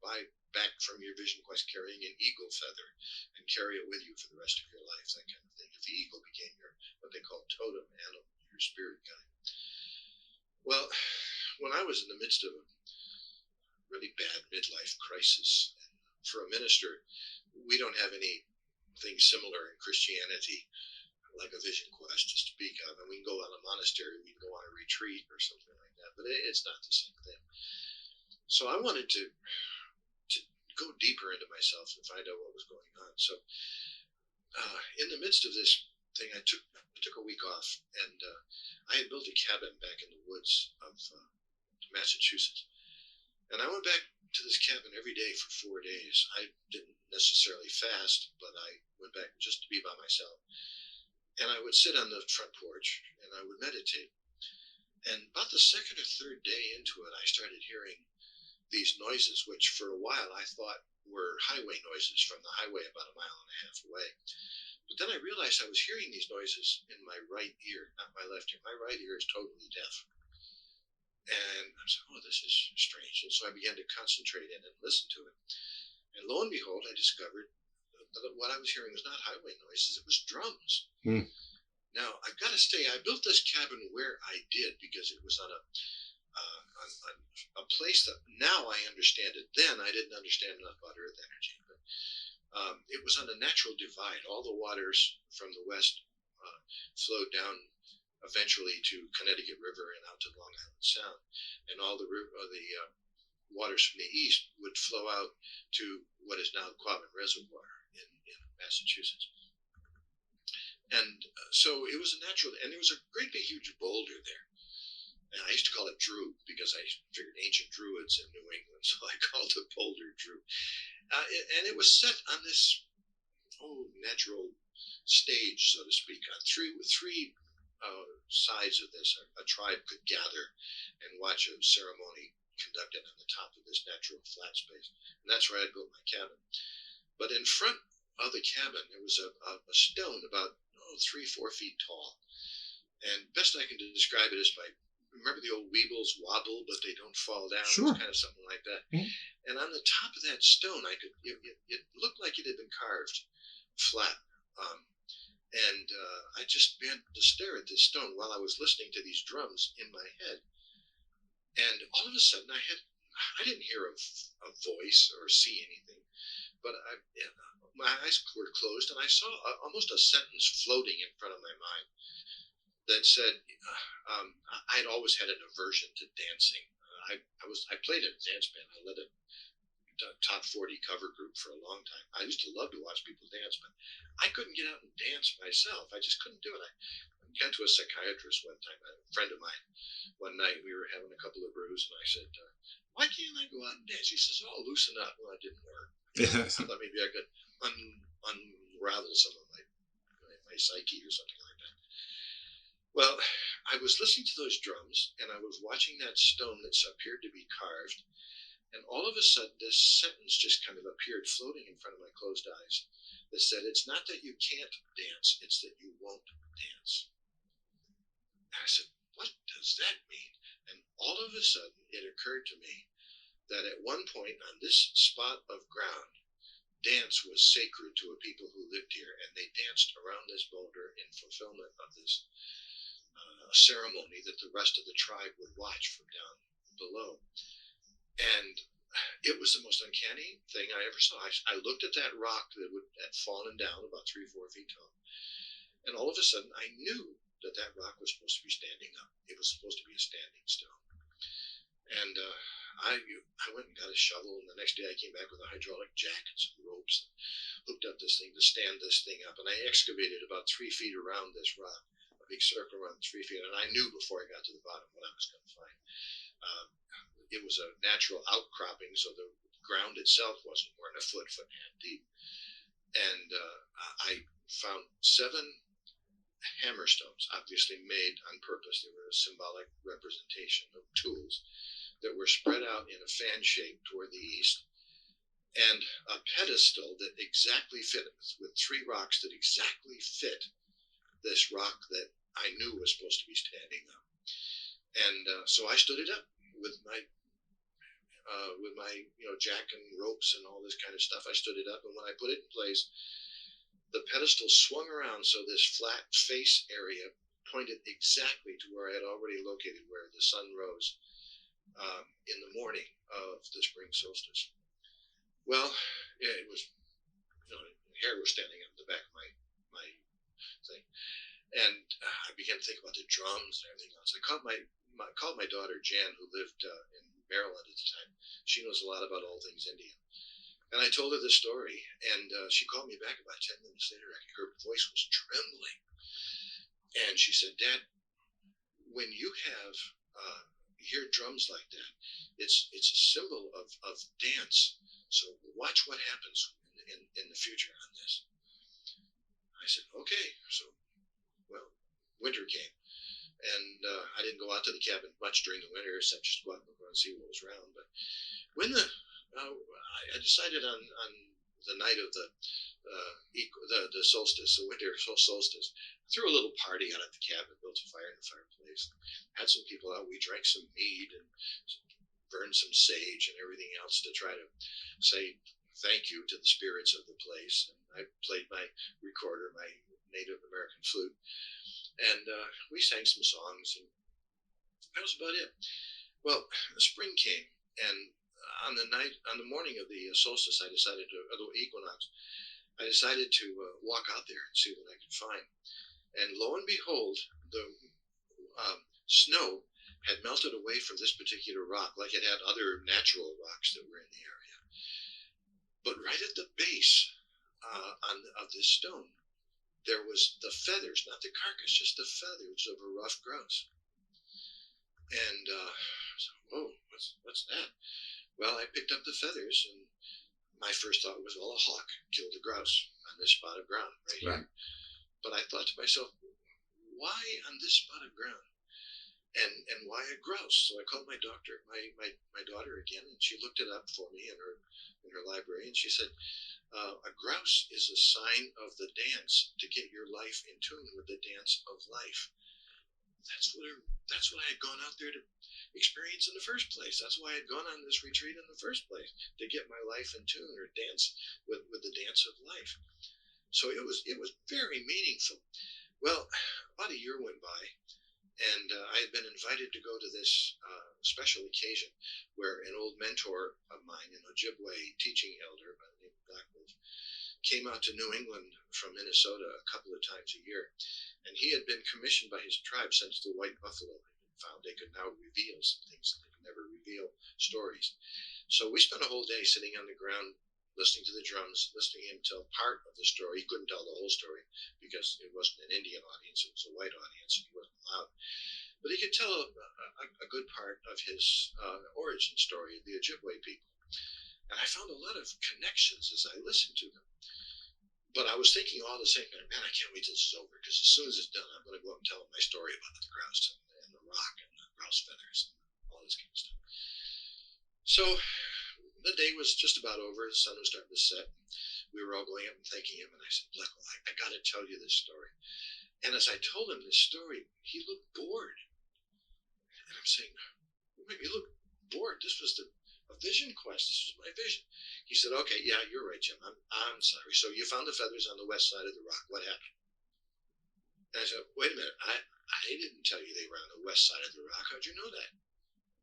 back from your vision quest carrying an eagle feather and carry it with you for the rest of your life, that kind of thing. If the eagle became your, what they call totem animal, your spirit guide. Well, when I was in the midst of a really bad midlife crisis, and for a minister, we don't have anything similar in Christianity, like a vision quest to speak of. And we can go on a monastery, we can go on a retreat or something like that, but it's not the same thing. So I wanted to go deeper into myself and find out what was going on. So in the midst of this thing, I took a week off, and I had built a cabin back in the woods of Massachusetts. And I went back to this cabin every day for 4 days. I didn't necessarily fast, but I went back just to be by myself. And I would sit on the front porch, and I would meditate. And about the second or third day into it, I started hearing these noises, which for a while I thought were highway noises from the highway about 1.5 miles away. But then I realized I was hearing these noises in my right ear, not my left ear. My right ear is totally deaf. And I was like, oh, this is strange. And so I began to concentrate in and listen to it. And lo and behold, I discovered that what I was hearing was not highway noises, it was drums. Now, I've got to say, I built this cabin where I did because it was on a place that now I understand it. Then I didn't understand enough about Earth energy. But it was on a natural divide. All the waters from the west flowed down eventually to Connecticut River and out to Long Island Sound, and all the waters from the east would flow out to what is now Quabbin Reservoir in Massachusetts. And so it was a natural, and there was a great big huge boulder there. And I used to call it Drew because I figured ancient Druids in New England, so I called it Boulder Drew. And it was set on this natural stage, so to speak, on three sides of this. A tribe could gather and watch a ceremony conducted on the top of this natural flat space, and that's where I built my cabin. But in front of the cabin, there was a stone about 3-4 feet tall, and best I can describe it is by, remember the old Weebles wobble, but they don't fall down. Sure. It's kind of something like that. Mm-hmm. And on the top of that stone, it looked like it had been carved flat. I just began to stare at this stone while I was listening to these drums in my head. And all of a sudden, I didn't hear a voice or see anything, but my eyes were closed, and I saw almost a sentence floating in front of my mind that said, I'd always had an aversion to dancing. I played in a dance band. I led a top 40 cover group for a long time. I used to love to watch people dance, but I couldn't get out and dance myself. I just couldn't do it. I went to a psychiatrist one time, a friend of mine. One night we were having a couple of brews, and I said, why can't I go out and dance? He says, loosen up. Well, it didn't work. I thought maybe I could unravel some of my psyche or something like that. Well, I was listening to those drums, and I was watching that stone that appeared to be carved, and all of a sudden this sentence just kind of appeared floating in front of my closed eyes that said, it's not that you can't dance, it's that you won't dance. And I said, what does that mean? And all of a sudden it occurred to me that at one point on this spot of ground, dance was sacred to a people who lived here, and they danced around this boulder in fulfillment of this ceremony that the rest of the tribe would watch from down below. And it was the most uncanny thing I ever saw. I looked at that rock that had fallen down about 3-4 feet tall, and all of a sudden I knew that rock was supposed to be standing up. It was supposed to be a standing stone. And I went and got a shovel, and the next day I came back with a hydraulic jack and some ropes, and hooked up this thing to stand this thing up, and I excavated about 3 feet around this rock, a big circle around 3 feet, and I knew before I got to the bottom what I was going to find. It was a natural outcropping, so the ground itself wasn't more than a foot and a half deep. And I found 7 hammerstones, obviously made on purpose. They were a symbolic representation of tools that were spread out in a fan shape toward the east, and a pedestal that exactly fit, with 3 rocks that exactly fit this rock that I knew was supposed to be standing up. And so I stood it up with my jack and ropes and all this kind of stuff. I stood it up, and when I put it in place, the pedestal swung around so this flat face area pointed exactly to where I had already located, where the sun rose in the morning of the spring solstice. Well, yeah, it was, hair was standing up the back of my thing, and I began to think about the drums and everything else. I called my daughter Jan, who lived in Maryland at the time. She knows a lot about all things Indian. And I told her the story, and she called me back about 10 minutes later. Her voice was trembling. And she said, Dad, when you hear drums like that, it's a symbol of dance. So watch what happens in the future on this. I said, okay. So, well, winter came. And I didn't go out to the cabin much during the winter, except just go out and see what was around. But when I decided on the night of the solstice, the winter solstice, threw a little party out at the cabin, built a fire in the fireplace, had some people out. We drank some mead and burned some sage and everything else to try to say thank you to the spirits of the place. And I played my recorder, my Native American flute. And we sang some songs, and that was about it. Well, spring came, and on the morning of the solstice, I decided to, or the equinox, I decided to walk out there and see what I could find. And lo and behold, the snow had melted away from this particular rock, like it had other natural rocks that were in the area. But right at the base of this stone, there was the feathers, not the carcass, just the feathers of a rough grouse. And so, whoa, what's that? Well, I picked up the feathers, and my first thought was, well, a hawk killed a grouse on this spot of ground right here. But I thought to myself, why on this spot of ground? And why a grouse? So I called my daughter again, and she looked it up for me in her library, and she said, a grouse is a sign of the dance, to get your life in tune with the dance of life. That's what I had gone out there to experience in the first place. That's why I had gone on this retreat in the first place, to get my life in tune, or dance with the dance of life. So it was very meaningful. Well, about a year went by, and I had been invited to go to this special occasion where an old mentor of mine, an Ojibwe teaching elder by the name of Black Wolf, came out to New England from Minnesota a couple of times a year. And he had been commissioned by his tribe since the white buffalo had been found. They could now reveal some things that they could never reveal, stories. So we spent a whole day sitting on the ground, listening to the drums, listening to him tell part of the story. He couldn't tell the whole story because it wasn't an Indian audience, it was a white audience, and he wasn't allowed. But he could tell a good part of his origin story of the Ojibwe people. And I found a lot of connections as I listened to them. But I was thinking all the same time, man, I can't wait till this is over, because as soon as it's done, I'm going to go up and tell them my story about the grouse and the rock and the grouse feathers and all this kind of stuff. So the day was just about over. The sun was starting to set. We were all going up and thanking him, and I said, look, I got to tell you this story. And as I told him this story, he looked bored. And I'm saying, you look bored. This was a vision quest. This was my vision. He said, okay, yeah, you're right, Jim. I'm sorry. So you found the feathers on the west side of the rock. What happened? And I said, wait a minute. I didn't tell you they were on the west side of the rock. How'd you know that?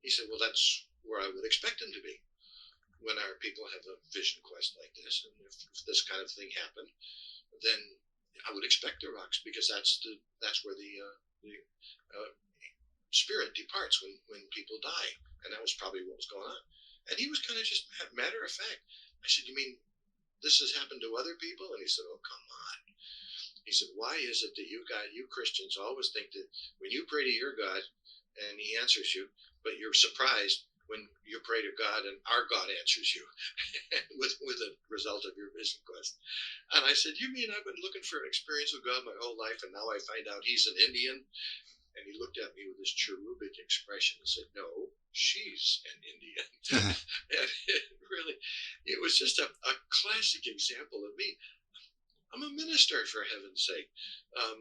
He said, well, that's where I would expect them to be when our people have a vision quest like this. And if this kind of thing happened, then I would expect the rocks, because that's where the spirit departs when people die. And that was probably what was going on. And he was kind of just matter of fact. I said, you mean this has happened to other people? And he said, oh, come on. He said, why is it that you Christians always think that when you pray to your God and he answers you, but you're surprised when you pray to God and our God answers you with a result of your vision quest? And I said, you mean I've been looking for an experience with God my whole life, and now I find out he's an Indian? And he looked at me with this cherubic expression and said, no, she's an Indian. And it was just a classic example of me. I'm a minister, for heaven's sake. I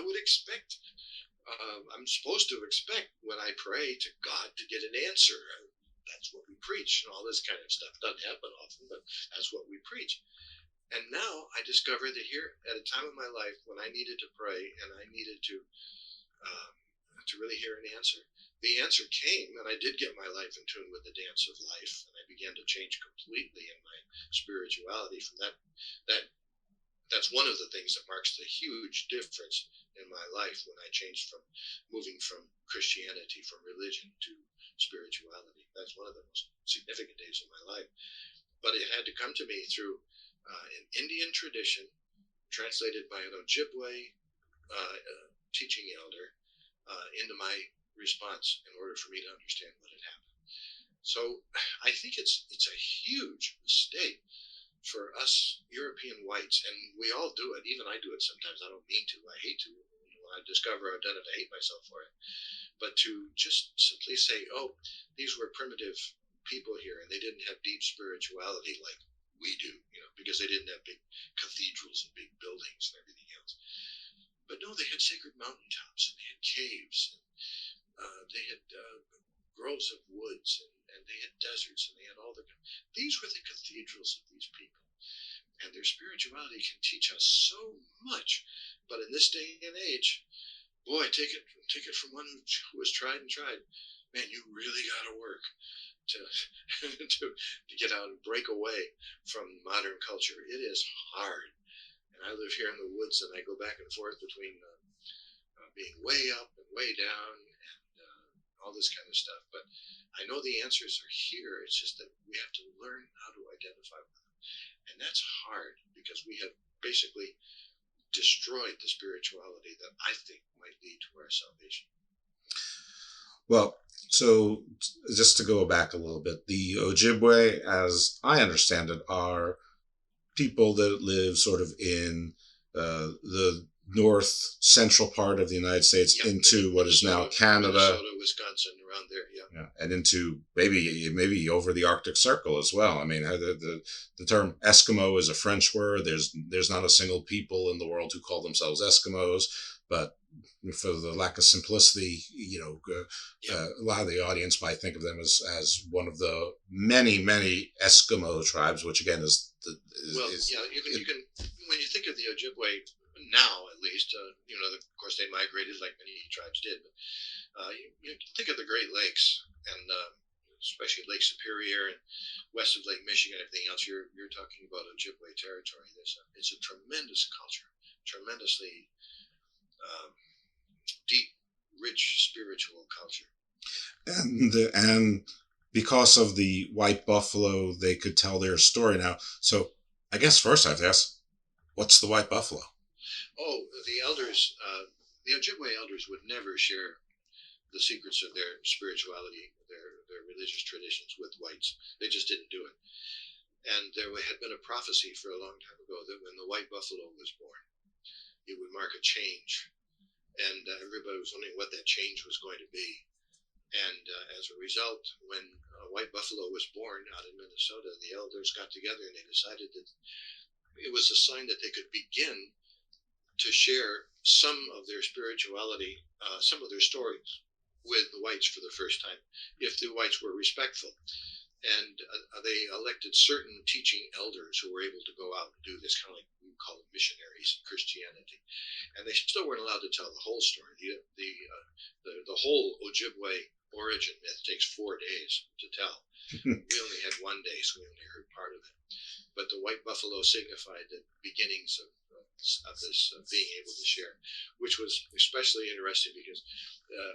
would expect, I'm supposed to expect when I pray to God to get an answer. That's what we preach and all this kind of stuff. It doesn't happen often, but that's what we preach. And now I discover that here, at a time in my life when I needed to pray and I needed to really hear an answer, the answer came, and I did get my life in tune with the dance of life, and I began to change completely in my spirituality. From that's one of the things that marks the huge difference in my life when I changed from moving from Christianity, from religion, to spirituality. That's one of the most significant days of my life. But it had to come to me through an Indian tradition, translated by an Ojibwe teaching elder, into my response in order for me to understand what had happened. So I think it's a huge mistake for us European whites, and we all do it. Even I do it sometimes. I don't mean to. I hate to. When I discover I've done it, I hate myself for it. But to just simply say, oh, these were primitive people here, and they didn't have deep spirituality like we do, because they didn't have big cathedrals and big buildings and everything else. But no, they had sacred mountaintops, and they had caves, and they had groves of woods, and they had deserts, and they had all these were the cathedrals of these people. and their spirituality can teach us so much. But in this day and age, boy, take it from one who has tried and tried. Man, you really got to work to to get out and break away from modern culture. It is hard. And I live here in the woods, and I go back and forth between being way up and way down and all this kind of stuff. But I know the answers are here. It's just that we have to learn how to identify with them. And that's hard because we have basically destroyed the spirituality that I think might lead to our salvation. Well, so just to go back a little bit, the Ojibwe, as I understand it, are people that live sort of in the north central part of the United States, into what is now Canada, Minnesota, Wisconsin, around there, yeah, and into maybe over the Arctic Circle as well. I mean, the term Eskimo is a French word. There's not a single people in the world who call themselves Eskimos, but for the lack of simplicity, a lot of the audience might think of them as one of the many Eskimo tribes, which again is you can when you think of the Ojibwe now, at least, of course they migrated like many tribes did, but you think of the Great Lakes and especially Lake Superior and west of Lake Michigan and everything else. You're talking about Ojibwe territory. It's a tremendous culture, tremendously deep, rich spiritual culture. And because of the white buffalo, they could tell their story now. So I guess first I have to ask, what's the white buffalo? Oh, the elders, the Ojibwe elders would never share the secrets of their spirituality, their religious traditions with whites. They just didn't do it. And there had been a prophecy for a long time ago that when the white buffalo was born, it would mark a change. And everybody was wondering what that change was going to be. And as a result, when white buffalo was born out in Minnesota, the elders got together and they decided that it was a sign that they could begin to share some of their spirituality, some of their stories with the whites for the first time, if the whites were respectful. And they elected certain teaching elders who were able to go out and do this, kind of like we call them missionaries in Christianity. And they still weren't allowed to tell the whole story. The whole Ojibwe origin myth takes 4 days to tell. We only had 1 day, so we only heard part of it. But the white buffalo signified the beginnings of this being able to share, which was especially interesting because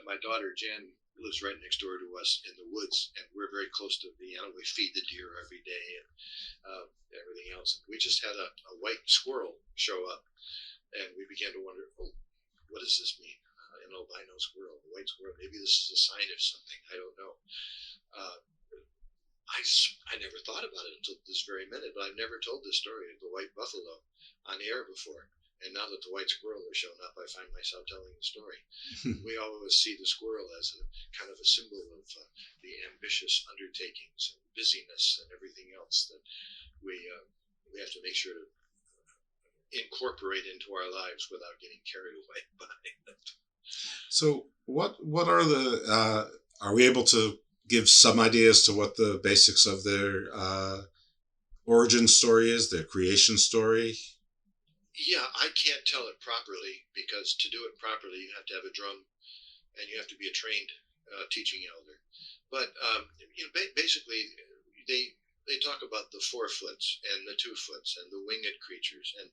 my daughter Jan lives right next door to us in the woods, and we're very close to the animal. We feed the deer every day and everything else. We just had a white squirrel show up, and we began to wonder, what does this mean? An albino squirrel, a white squirrel. Maybe this is a sign of something. I don't know. I never thought about it until this very minute, but I've never told this story of the white buffalo on air before. And now that the white squirrel has shown up, I find myself telling the story. We always see the squirrel as a kind of a symbol of the ambitious undertakings and busyness and everything else that we have to make sure to incorporate into our lives without getting carried away by it. So what are are we able to give some ideas to what the basics of their origin story is, their creation story? Yeah, I can't tell it properly because to do it properly, you have to have a drum and you have to be a trained teaching elder. But basically, they talk about the 4-foots and the 2-foots and the winged creatures, and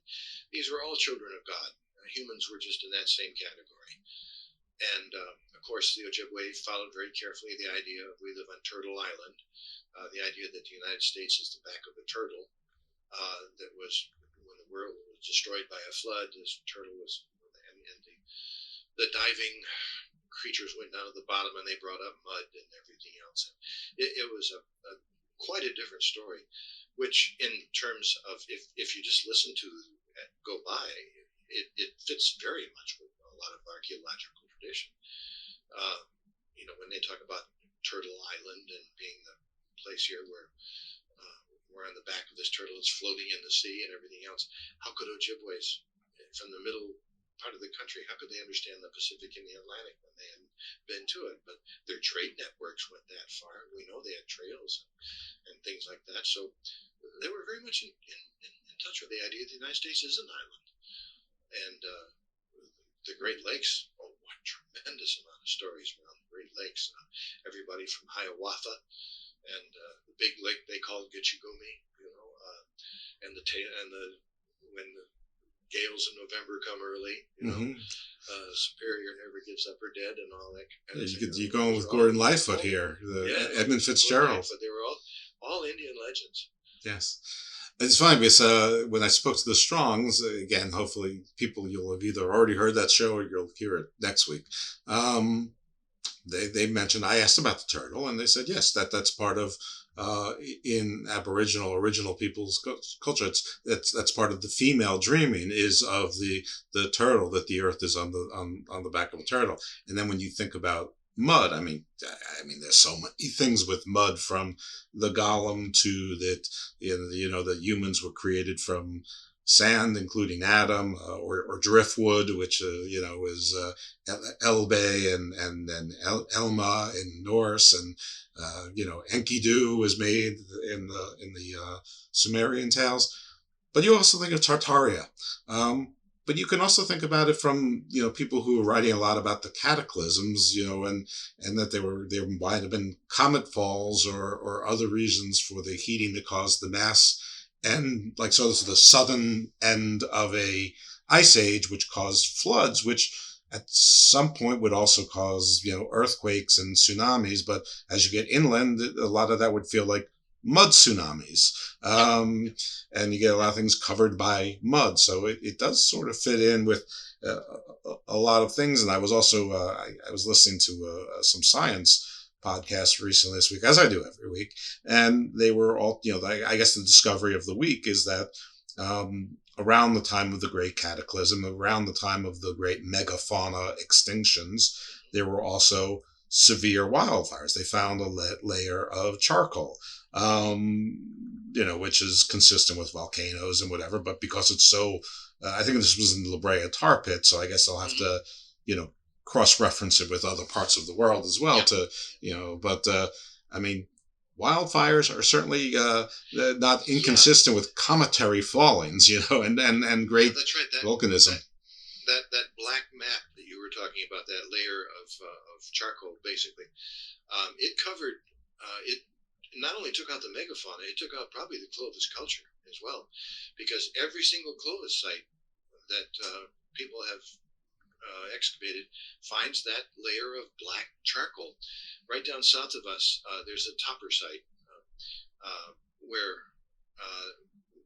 these were all children of God. Humans were just in that same category. And of course, the Ojibwe followed very carefully the idea of we live on Turtle Island, the idea that the United States is the back of a turtle that was, when the world was destroyed by a flood, this turtle was, and the diving creatures went down to the bottom and they brought up mud and everything else. It was quite a different story, which in terms of if you just listen to go by, it fits very much with a lot of archaeological tradition. When they talk about Turtle Island and being the place here where we're on the back of this turtle, it's floating in the sea and everything else. How could Ojibways from the middle part of the country, how could they understand the Pacific and the Atlantic when they hadn't been to it? But their trade networks went that far. We know they had trails and things like that. So they were very much in touch with the idea that the United States is an island. And the Great Lakes, oh, what tremendous amount of stories around the Great Lakes. Everybody from Hiawatha and the big lake they call Gitchigumi, and when the gales in November come early, Superior never gives up her dead and all that. You're going with Gordon Lightfoot here, Edmund Fitzgerald. But they were all Indian legends. Yes. It's funny because when I spoke to the Strongs, again, hopefully you'll have either already heard that show or you'll hear it next week. They mentioned, I asked about the turtle, and they said, yes, that's part of, in original people's culture, that's part of the female dreaming is of the turtle, that the earth is on the back of a turtle. And then when you think about mud, I mean, there's so many things with mud, from the golem to that, that humans were created from sand, including Adam, or driftwood, which is Elbe and then Elma in Norse, and Enkidu was made in the Sumerian tales. But you also think of Tartaria. But you can also think about it from, people who are writing a lot about the cataclysms, and that there might have been comet falls or other reasons for the heating that caused the mass end, so this is the southern end of a ice age, which caused floods, which at some point would also cause, earthquakes and tsunamis. But as you get inland, a lot of that would feel like mud tsunamis. And you get a lot of things covered by mud. So it does sort of fit in with a lot of things. And I was also, I was listening to some science podcasts recently this week, as I do every week. And they were all, I guess the discovery of the week is that around the time of the Great Cataclysm, around the time of the great megafauna extinctions, there were also severe wildfires. They found a layer of charcoal, which is consistent with volcanoes and whatever. But because it's so, I think this was in the La Brea tar pit, so I guess I'll have to, cross-reference it with other parts of the world as well wildfires are certainly not inconsistent with cometary fallings, and great volcanism. That black mat that you were talking about, that layer of charcoal, basically, it covered, it not only took out the megafauna, it took out probably the Clovis culture as well, because every single Clovis site that people have excavated finds that layer of black charcoal. Right down south of us, there's a topper site where,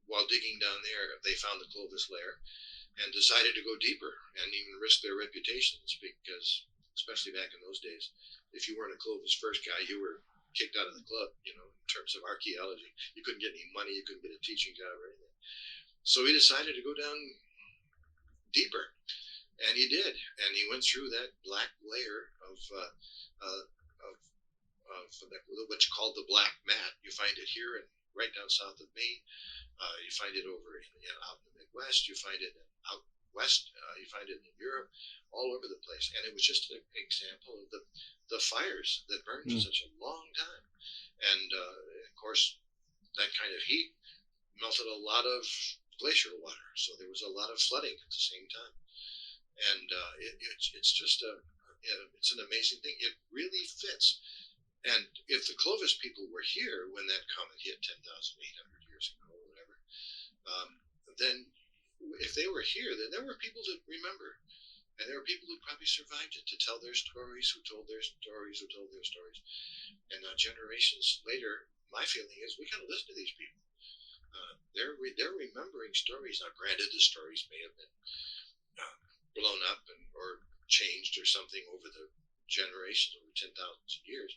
while digging down there, they found the Clovis layer and decided to go deeper and even risk their reputations, because, especially back in those days, if you weren't a Clovis first guy, you were kicked out of the club, in terms of archaeology. You couldn't get any money, you couldn't get a teaching job or anything. So he decided to go down deeper. And he did, and he went through that black layer of what's called the black mat. You find it here and right down south of me. You find it over out in the Midwest. You find it out west. You find it in Europe, all over the place. And it was just an example of the fires that burned for such a long time. And of course, that kind of heat melted a lot of glacier water, so there was a lot of flooding at the same time. And it's just it's an amazing thing. It really fits. And if the Clovis people were here when that comet hit 10,800 years ago or whatever, then if they were here, then there were people to remember. And there were people who probably survived it to tell their stories, who told their stories, who told their stories. And now generations later, my feeling is we got to listen to these people. They're remembering stories. Now, granted, the stories may have been blown up or changed or something over the generations, over 10,000 years,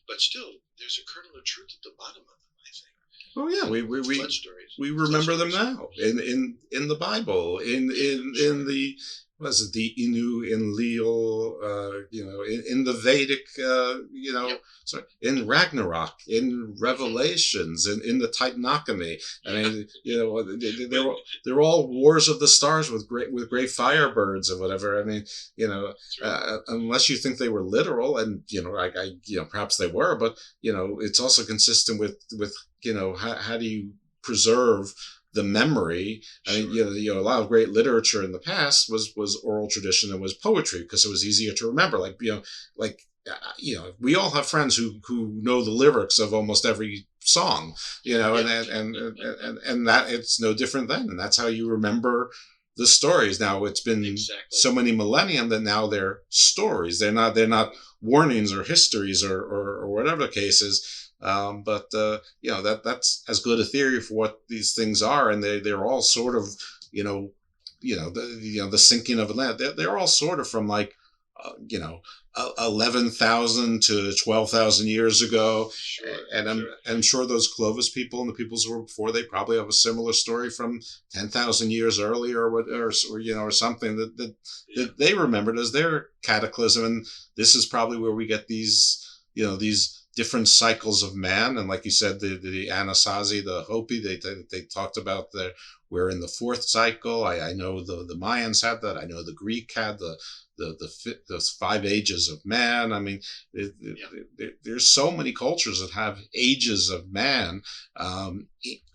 but still, there's a kernel of truth at the bottom of them, I think. Oh yeah, we remember them now in the Bible, in the the Inu, in Leal, in the Vedic, in Ragnarok, in Revelations, in the Titanomachy. I mean, they're all wars of the stars with great firebirds and whatever. I mean, unless you think they were literal, and perhaps they were, but it's also consistent with how do you preserve the memory. I mean, a lot of great literature in the past was oral tradition and was poetry because it was easier to remember. We all have friends who know the lyrics of almost every song, and that it's no different then. And that's how you remember the stories. Now it's been so many millennium that now they're stories. They're not warnings or histories or whatever the case is. That's as good a theory for what these things are, and they're all sort of the sinking of a land. They're all sort of from 11,000 to 12,000 years ago. Sure, and I'm sure those Clovis people and the peoples who were before, they probably have a similar story from 10,000 years earlier or something that they remembered as their cataclysm. And this is probably where we get these different cycles of man. And like you said, the Anasazi, the Hopi, they talked about we're in the fourth cycle. I know the Mayans had that. I know the Greek had the 5 ages of man. I mean, there's so many cultures that have ages of man.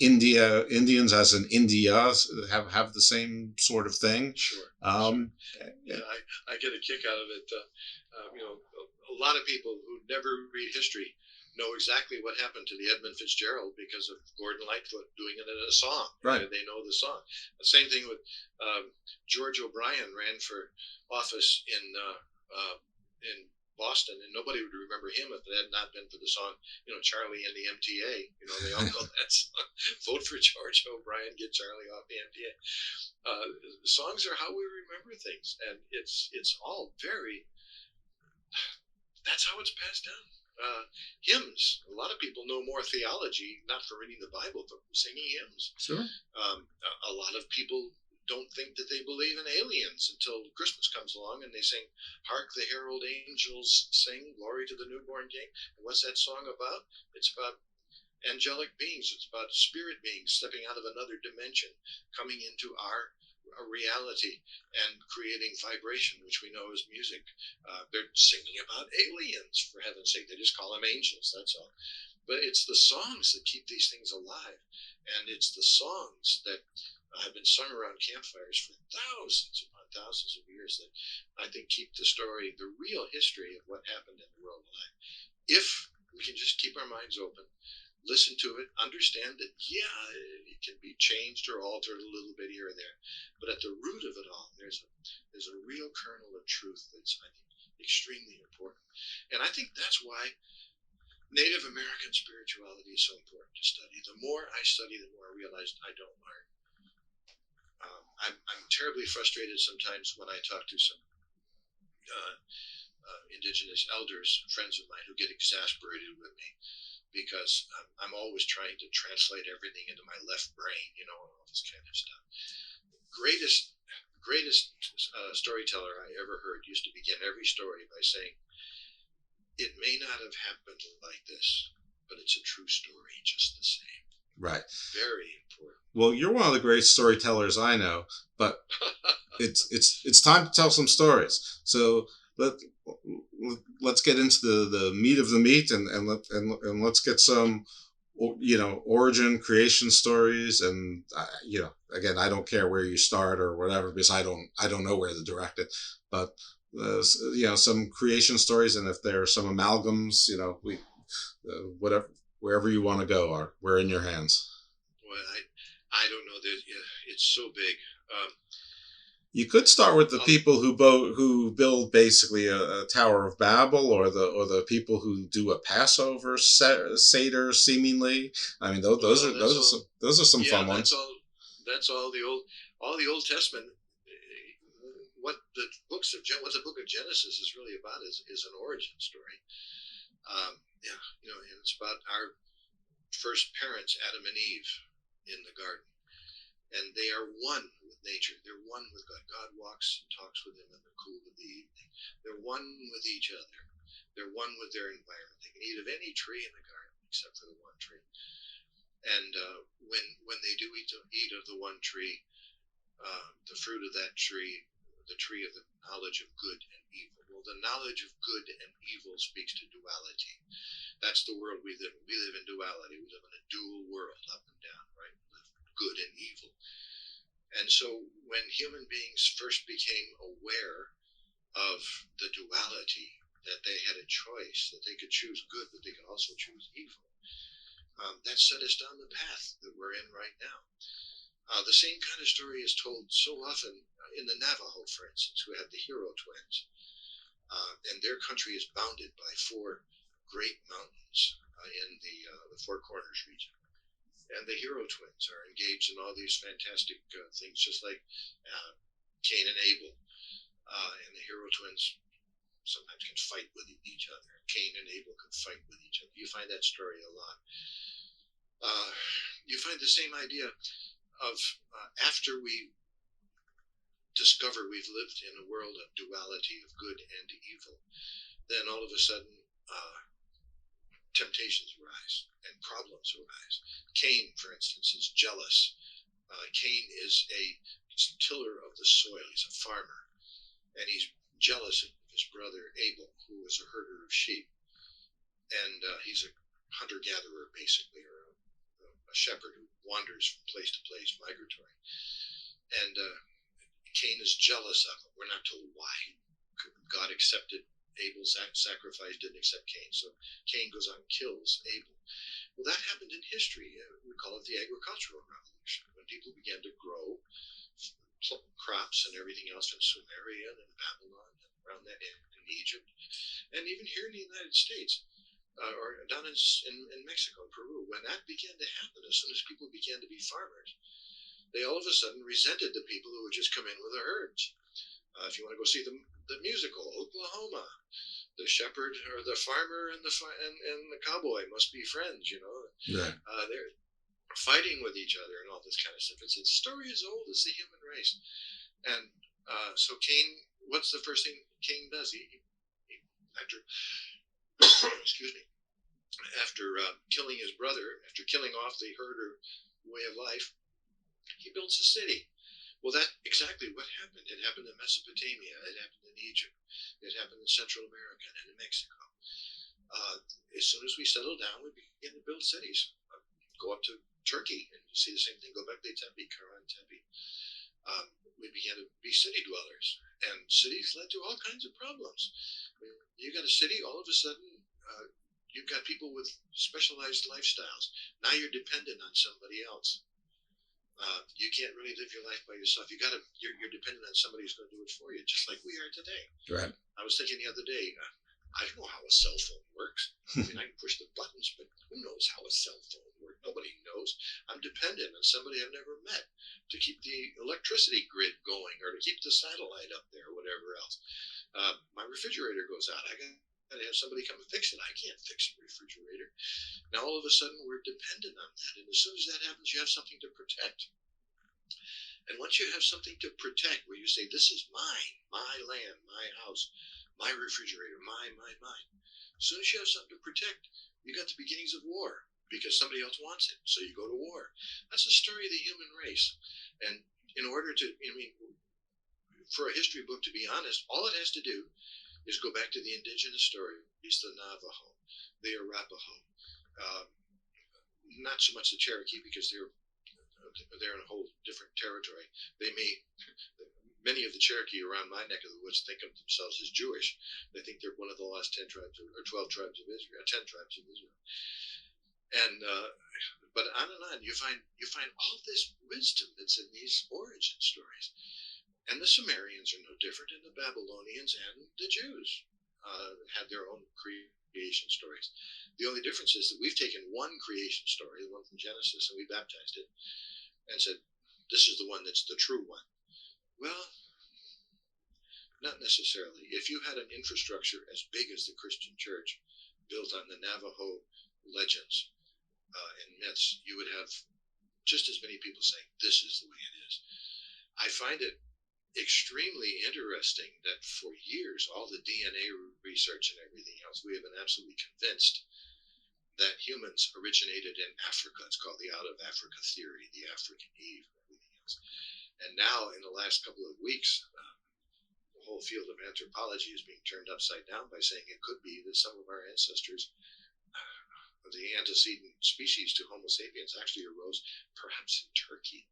Indians as in India have the same sort of thing. Sure. Yeah, I get a kick out of it. A lot of people who never read history know exactly what happened to the Edmund Fitzgerald because of Gordon Lightfoot doing it in a song. Right. They know the song. The same thing with George O'Brien ran for office in Boston, and nobody would remember him if it had not been for the song, Charlie and the MTA. They all know that song. Vote for George O'Brien, get Charlie off the MTA. Songs are how we remember things, and it's all very. That's how it's passed down. Hymns. A lot of people know more theology, not from reading the Bible, but from singing hymns. Sure. A lot of people don't think that they believe in aliens until Christmas comes along and they sing, "Hark the herald angels sing, glory to the newborn King." And what's that song about? It's about angelic beings. It's about spirit beings stepping out of another dimension, coming into our reality and creating vibration, which we know is music. They're singing about aliens, for heaven's sake. They just call them angels, that's all. But it's the songs that keep these things alive, and it's the songs that have been sung around campfires for thousands upon thousands of years that I think keep the story, the real history of what happened in the world alive. If we can just keep our minds open, listen to it, understand that, it can be changed or altered a little bit here and there. But at the root of it all, there's a real kernel of truth that's, I think, extremely important. And I think that's why Native American spirituality is so important to study. The more I study, the more I realize I don't learn. I'm terribly frustrated sometimes when I talk to some indigenous elders, friends of mine, who get exasperated with me because I'm always trying to translate everything into my left brain, all this kind of stuff. Greatest storyteller I ever heard used to begin every story by saying, "It may not have happened like this, but it's a true story just the same." Right. Very important. Well, you're one of the great storytellers I know, but it's time to tell some stories. So let's get into the meat of the meat, and let's get some origin, creation stories. And again, I don't care where you start or whatever, because I don't know where to direct it, but some creation stories, and if there are some amalgams, whatever, wherever you want to go, we're in your hands. Well, I don't know. It's so big. You could start with the people who build basically a Tower of Babel, or the people who do a Passover Seder, seemingly. I mean, those are some fun ones. That's all the Old Testament. What the book of Genesis is really about is an origin story. And it's about our first parents, Adam and Eve, in the garden. And they are one with nature. They're one with God. God walks and talks with them in the cool of the evening. They're one with each other. They're one with their environment. They can eat of any tree in the garden except for the one tree. And when they do eat of the one tree, the fruit of that tree, the tree of the knowledge of good and evil. Well, the knowledge of good and evil speaks to duality. That's the world we live in. We live in duality. We live in a dual world, up and down, right? good and evil. And so when human beings first became aware of the duality, that they had a choice, that they could choose good, but they could also choose evil, that set us down the path that we're in right now. The same kind of story is told so often in the Navajo, for instance, who have the hero twins. And their country is bounded by 4 great mountains in the Four Corners region. And the hero twins are engaged in all these fantastic things, just like Cain and Abel. And the hero twins sometimes can fight with each other. Cain and Abel can fight with each other. You find that story a lot. You find the same idea of after we discover we've lived in a world of duality of good and evil, then all of a sudden temptations arise and problems arise. Cain, for instance, is jealous. Cain is a tiller of the soil. He's a farmer. And he's jealous of his brother Abel, who is a herder of sheep. And he's a hunter-gatherer, basically, or a shepherd who wanders from place to place, migratory. And Cain is jealous of him. We're not told why. God accepted Abel's sacrifice, didn't accept Cain. So Cain goes out and kills Abel. Well, that happened in history. We call it the agricultural revolution, when people began to grow crops and everything else in Sumeria and in Babylon and around that in Egypt, and even here in the United States, or down in Mexico and Peru. When that began to happen, as soon as people began to be farmers, they all of a sudden resented the people who would just come in with the herds. If you want to go see the musical Oklahoma, the shepherd or the farmer and the cowboy must be friends, you know. Yeah. They're fighting with each other and all this kind of stuff. It's a story as old as the human race. And so Cain, what's the first thing Cain does? He after excuse me, after killing his brother, after killing off the herder way of life, he builds a city. Well, that's exactly what happened. It happened in Mesopotamia. It happened in Egypt. It happened in Central America and in Mexico. As soon as we settle down, we begin to build cities. Go up to Turkey and you see the same thing. Go back to Tempe, Karahan Tempe. We began to be city dwellers. And cities led to all kinds of problems. I mean, you got a city, all of a sudden, you've got people with specialized lifestyles. Now you're dependent on somebody else. You can't really live your life by yourself. You're dependent on somebody who's going to do it for you, just like we are today. Right. I was thinking the other day, I don't know how a cell phone works. I mean, I can push the buttons, but who knows how a cell phone works? Nobody knows. I'm dependent on somebody I've never met to keep the electricity grid going or to keep the satellite up there or whatever else. My refrigerator goes out. I got to have somebody come and fix it. I can't fix a refrigerator. Now, all of a sudden, we're dependent on that. And as soon as that happens, you have something to protect. And once you have something to protect, where you say, this is mine, my land, my house, my refrigerator, mine. As soon as you have something to protect, you got the beginnings of war because somebody else wants it. So you go to war. That's the story of the human race. And in order to, for a history book to be honest, all it has to do is go back to the indigenous story. It's the Navajo, the Arapaho, not so much the Cherokee because they're in a whole different territory. Many of the Cherokee around my neck of the woods think of themselves as Jewish. They think they're one of the last 10 tribes or 12 tribes of Israel, 10 tribes of Israel. And but on and on, you find all this wisdom that's in these origin stories. And the Sumerians are no different, and the Babylonians and the Jews had their own creation stories. The only difference is that we've taken one creation story, the one from Genesis, and we baptized it and said, this is the one that's the true one. Well, not necessarily. If you had an infrastructure as big as the Christian church built on the Navajo legends and myths, you would have just as many people saying, this is the way it is. I find it extremely interesting that for years, all the DNA research and everything else, we have been absolutely convinced that humans originated in Africa. It's called the out of Africa theory, the African Eve, and everything else. And now, in the last couple of weeks, the whole field of anthropology is being turned upside down by saying it could be that some of our ancestors, the antecedent species to Homo sapiens actually arose perhaps in Turkey.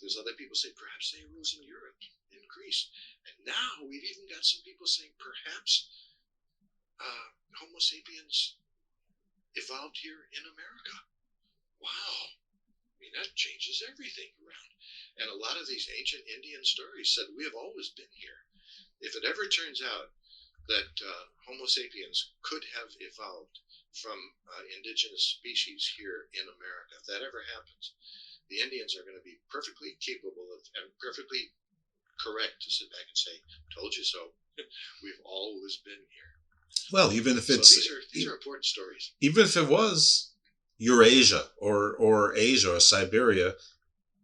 There's other people say perhaps they arose in Europe, in Greece. And now we've even got some people saying perhaps Homo sapiens evolved here in America. Wow. I mean, that changes everything around. And a lot of these ancient Indian stories said we have always been here. If it ever turns out that Homo sapiens could have evolved from indigenous species here in America, if that ever happens, the Indians are going to be perfectly capable of and perfectly correct to sit back and say, "Told you so." We've always been here. Well, even if it's these are important stories. Even if it was Eurasia or Asia or Siberia,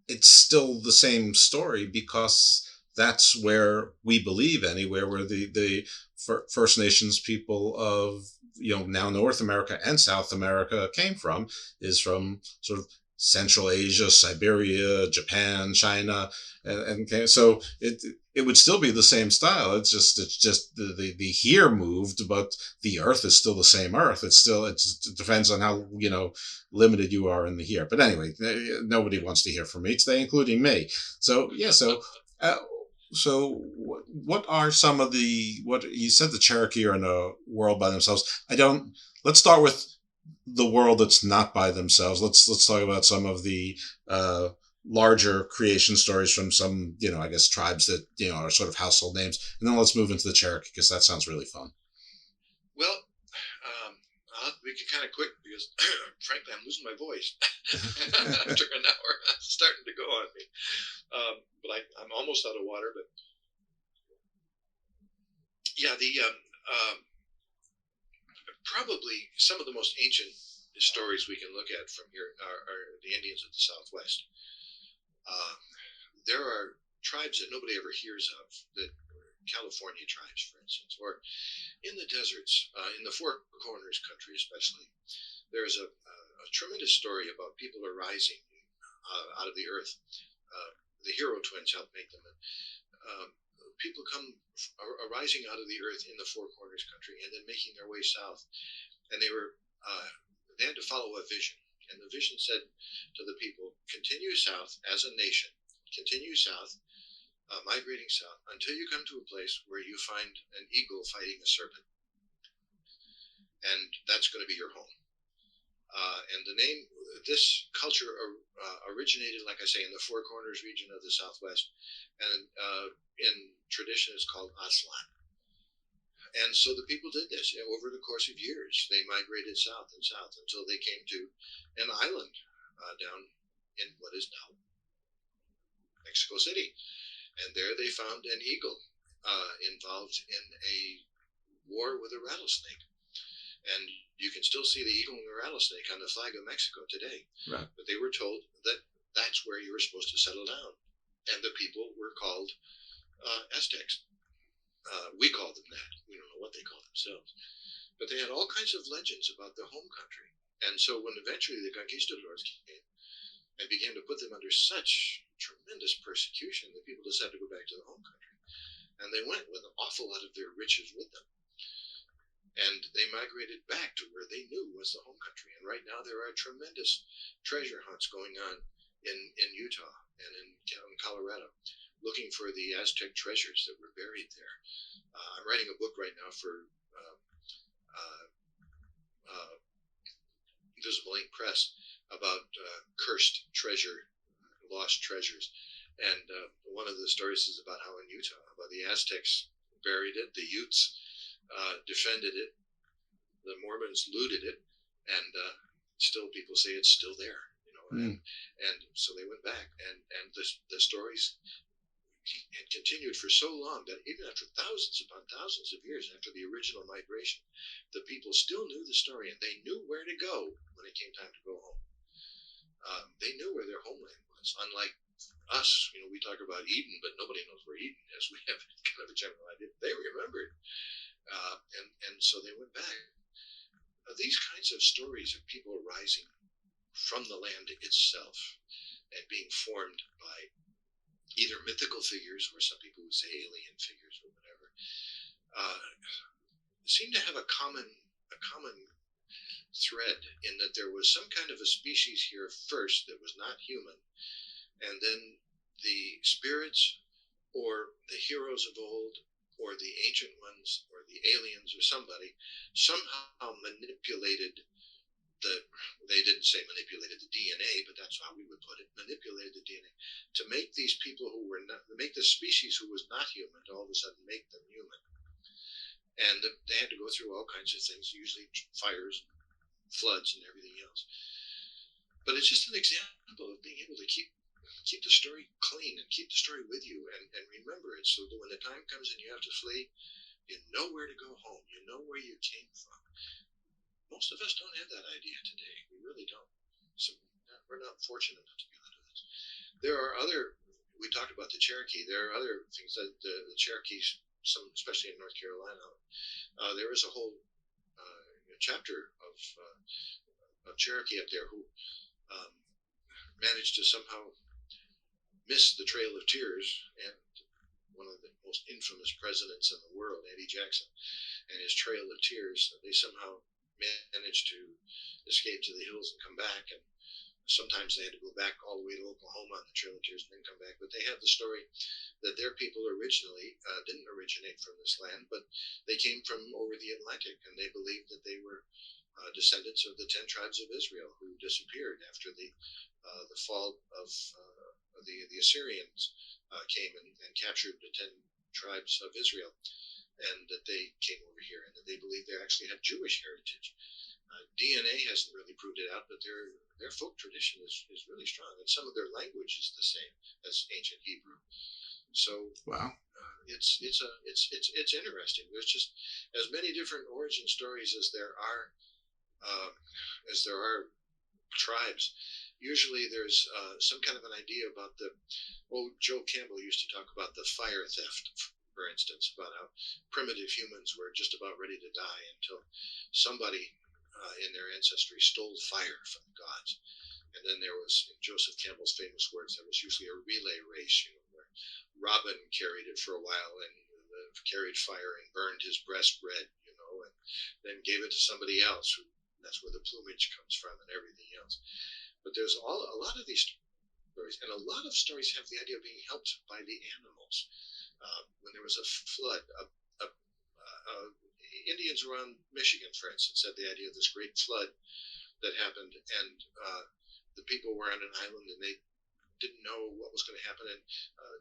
it's still the same story because that's where we believe anywhere where the First Nations people of now North America and South America came from is from sort of Central Asia, Siberia, Japan, China, and so it would still be the same style. It's just the here moved, but the Earth is still the same Earth. It depends on how limited you are in the here. But anyway, nobody wants to hear from me today, including me. So yeah, so what are some of what you said? The Cherokee are in a world by themselves. Let's start with the world that's not by themselves. Let's talk about some of the larger creation stories from some I guess tribes that are sort of household names, and then let's move into the Cherokee because that sounds really fun. Well, I'll make it kind of quick because frankly I'm losing my voice after an hour. It's starting to go on me, but I'm almost out of water. But yeah, probably some of the most ancient stories we can look at from here are the Indians of the Southwest. There are tribes that nobody ever hears of, that California tribes, for instance, or in the deserts, in the Four Corners country especially. There's a tremendous story about people arising out of the earth. The hero twins helped make them. People come arising out of the earth in the Four Corners country and then making their way south. And they had to follow a vision. And the vision said to the people, continue south as a nation, continue south, migrating south, until you come to a place where you find an eagle fighting a serpent. And that's going to be your home. And this culture originated, like I say, in the Four Corners region of the Southwest, and in tradition is called Aslan. And so the people did this over the course of years. They migrated south and south until they came to an island down in what is now Mexico City. And there they found an eagle involved in a war with a rattlesnake. And you can still see the eagle and the rattlesnake on the flag of Mexico today. Right. But they were told that that's where you were supposed to settle down. And the people were called Aztecs. We call them that. We don't know what they call themselves. But they had all kinds of legends about their home country. And so when eventually the conquistadors came and began to put them under such tremendous persecution, the people decided to go back to the home country. And they went with an awful lot of their riches with them. And they migrated back to where they knew was the home country. And right now there are tremendous treasure hunts going on in Utah and in Colorado, looking for the Aztec treasures that were buried there. I'm writing a book right now for Visible Ink Press about cursed treasure, lost treasures. And one of the stories is about how in Utah, about the Aztecs buried it, the Utes defended it, the Mormons looted it, and still people say it's still there. And so they went back, and the stories had continued for so long that even after thousands upon thousands of years after the original migration, the people still knew the story, and they knew where to go when it came time to go home. They knew where their homeland was. Unlike us, we talk about Eden, but nobody knows where Eden is. We have kind of a general idea. They remembered, and so they went back. These kinds of stories of people rising from the land itself and being formed by either mythical figures, or some people would say alien figures or whatever, seem to have a common thread in that there was some kind of a species here first that was not human, and then the spirits or the heroes of old or the ancient ones or the aliens or somebody somehow manipulated they didn't say manipulated the DNA, but that's how we would put it, manipulated the DNA to make these people who were not, to make the species who was not human, to all of a sudden make them human. And they had to go through all kinds of things, usually fires, floods, and everything else. But it's just an example of being able to keep the story clean and keep the story with you and remember it, so that when the time comes and you have to flee, you know where to go home, you know where you came from. Most of us don't have that idea today. We really don't. So we're not fortunate enough to be able to do this. There are other, we talked about the Cherokee, there are other things that the Cherokees, some especially in North Carolina, there is a whole chapter of Cherokee up there who managed to somehow miss the Trail of Tears, and one of the most infamous presidents in the world, Andy Jackson, and his Trail of Tears, they somehow managed to escape to the hills and come back, and sometimes they had to go back all the way to Oklahoma on the Trail of Tears and then come back. But they have the story that their people originally didn't originate from this land, but they came from over the Atlantic, and they believed that they were descendants of the 10 tribes of Israel who disappeared after the fall of the Assyrians came and captured the 10 tribes of Israel, and that they came over here, and that they believe they actually have Jewish heritage. DNA hasn't really proved it out, but their folk tradition is really strong, and some of their language is the same as ancient Hebrew. So wow, it's interesting. There's just as many different origin stories as there are tribes. Usually there's some kind of an idea about Joe Campbell used to talk about the fire theft, for instance, about how primitive humans were just about ready to die until somebody in their ancestry stole fire from the gods. And then there was, in Joseph Campbell's famous words, there was usually a relay race, where Robin carried it for a while and carried fire and burned his breast red, and then gave it to somebody else. That's where the plumage comes from and everything else. But there's a lot of these stories, and a lot of stories have the idea of being helped by the animals. When there was a flood, Indians around Michigan, for instance, had the idea of this great flood that happened, and the people were on an island and they didn't know what was going to happen, and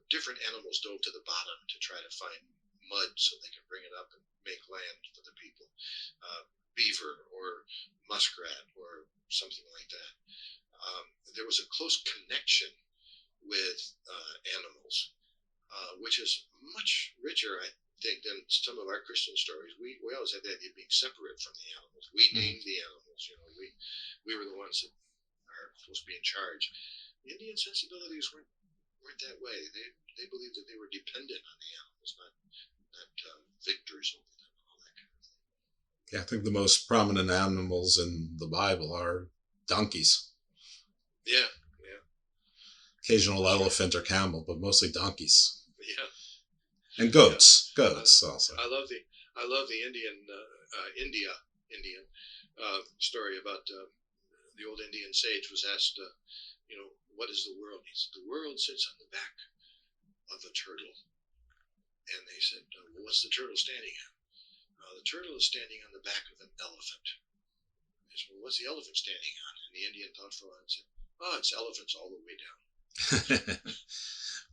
different animals dove to the bottom to try to find mud so they could bring it up and make land for the people. Beaver or muskrat or something like that. There was a close connection with animals, which is much richer, I think, than some of our Christian stories. We always had the idea of being separate from the animals. We named the animals. We were the ones that are supposed to be in charge. Indian sensibilities weren't that way. They believed that they were dependent on the animals, not victors over them and all that kind of thing. Yeah, I think the most prominent animals in the Bible are donkeys. Yeah. Occasional elephant or camel, but mostly donkeys. Yeah. And goats. Yeah. Goats also. I love the Indian story about the old Indian sage was asked, what is the world? He said, the world sits on the back of a turtle. And they said, well, what's the turtle standing on? The turtle is standing on the back of an elephant. They said, well, what's the elephant standing on? And the Indian thought for a while and said, it's elephants all the way down.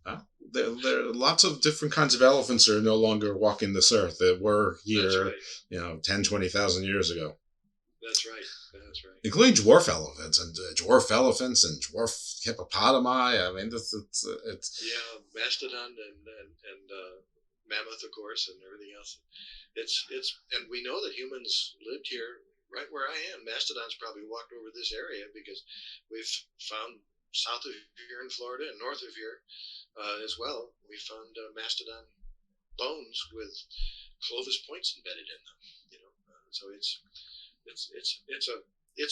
Well, there are lots of different kinds of elephants are no longer walking this earth. They were here, 10, 20,000 years ago. That's right. Including dwarf elephants and dwarf hippopotami. I mean, it's mastodon and mammoth, of course, and everything else. And we know that humans lived here right where I am. Mastodons probably walked over this area because we've found south of here in Florida and north of here as well. We found mastodon bones with Clovis points embedded in them. So it's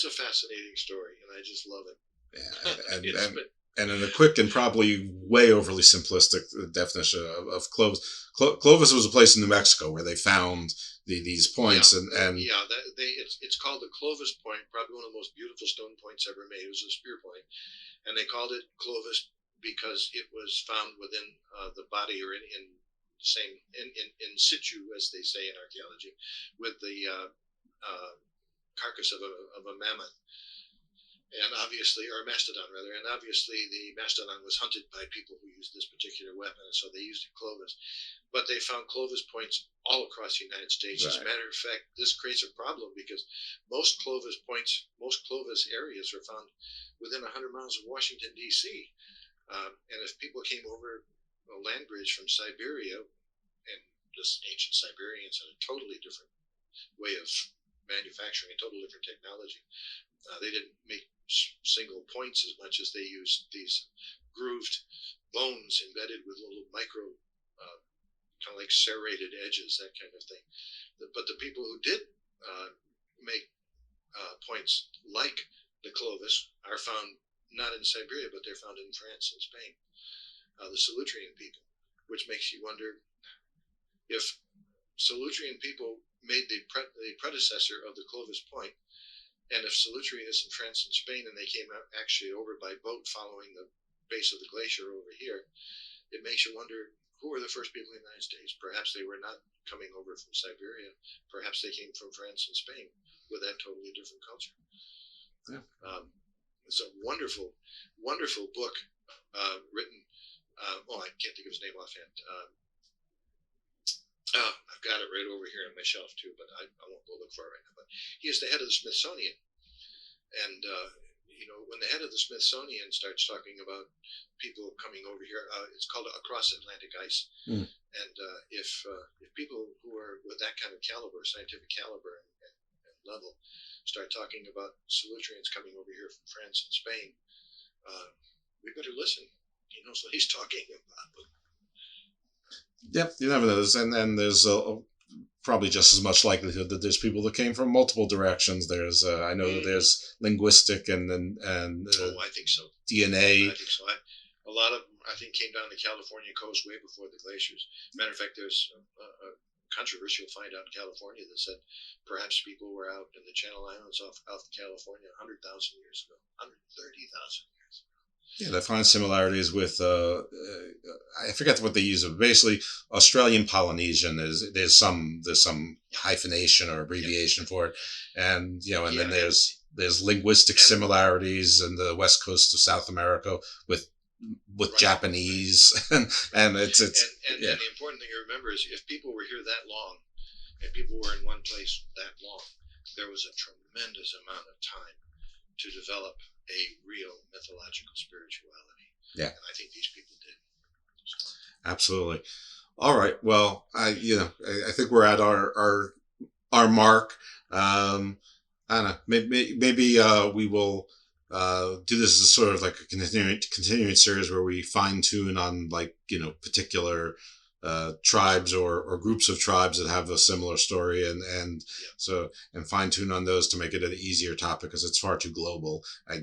a fascinating story, and I just love it. Yeah, And in a quick and probably way overly simplistic definition of Clovis, Clovis was a place in New Mexico where they found these points, it's called the Clovis Point, probably one of the most beautiful stone points ever made. It was a spear point, and they called it Clovis because it was found within the body, or in the same in situ, as they say in archaeology, with the carcass of a mammoth. And obviously, or mastodon rather, and obviously the mastodon was hunted by people who used this particular weapon, and so they used it Clovis. But they found Clovis points all across the United States. Right. As a matter of fact, this creates a problem because most Clovis points, most Clovis areas are found within 100 miles of Washington, D.C. And if people came over a land bridge from Siberia, and this ancient Siberians had a totally different way of manufacturing, a totally different technology. They didn't make single points as much as they used these grooved bones embedded with little micro, kind of like serrated edges, that kind of thing. But the people who did make points like the Clovis are found not in Siberia, but they're found in France and Spain, the Solutrean people, which makes you wonder if Solutrean people made the predecessor of the Clovis Point. And if Solutrean is in France and Spain, and they came out actually over by boat following the base of the glacier over here, it makes you wonder, who were the first people in the United States? Perhaps they were not coming over from Siberia. Perhaps they came from France and Spain with that totally different culture. Yeah. It's a wonderful, wonderful book written. I can't think of his name offhand. I've got it right over here on my shelf too, but I won't go look for it right now. But he is the head of the Smithsonian, and when the head of the Smithsonian starts talking about people coming over here, it's called Across Atlantic Ice. And if people who are with that kind of caliber, scientific caliber and level, start talking about Solutreans coming over here from France and Spain, we better listen. He knows what he's talking about. Yep, you never know. And there's probably just as much likelihood that there's people that came from multiple directions. There's I know that there's linguistic and I think so. DNA. I think so. A lot of them, I think, came down the California coast way before the glaciers. Matter of fact, there's a controversial find out in California that said perhaps people were out in the Channel Islands off California 100,000 years ago, 130,000 years ago. Yeah, they find similarities with I forget what they use. Basically, Australian Polynesian there's some hyphenation or abbreviation for it, and then there's linguistic similarities in the west coast of South America with Japanese, and it's and the important thing to remember is if people were here that long, and people were in one place that long, there was a tremendous amount of time to develop a real mythological spirituality. Yeah, and I think these people did. Absolutely. All right. Well, I think we're at our mark. I don't know. Maybe we will do this as sort of like a continuing series where we fine tune on particular tribes or groups of tribes that have a similar story and fine tune on those to make it an easier topic because it's far too global. I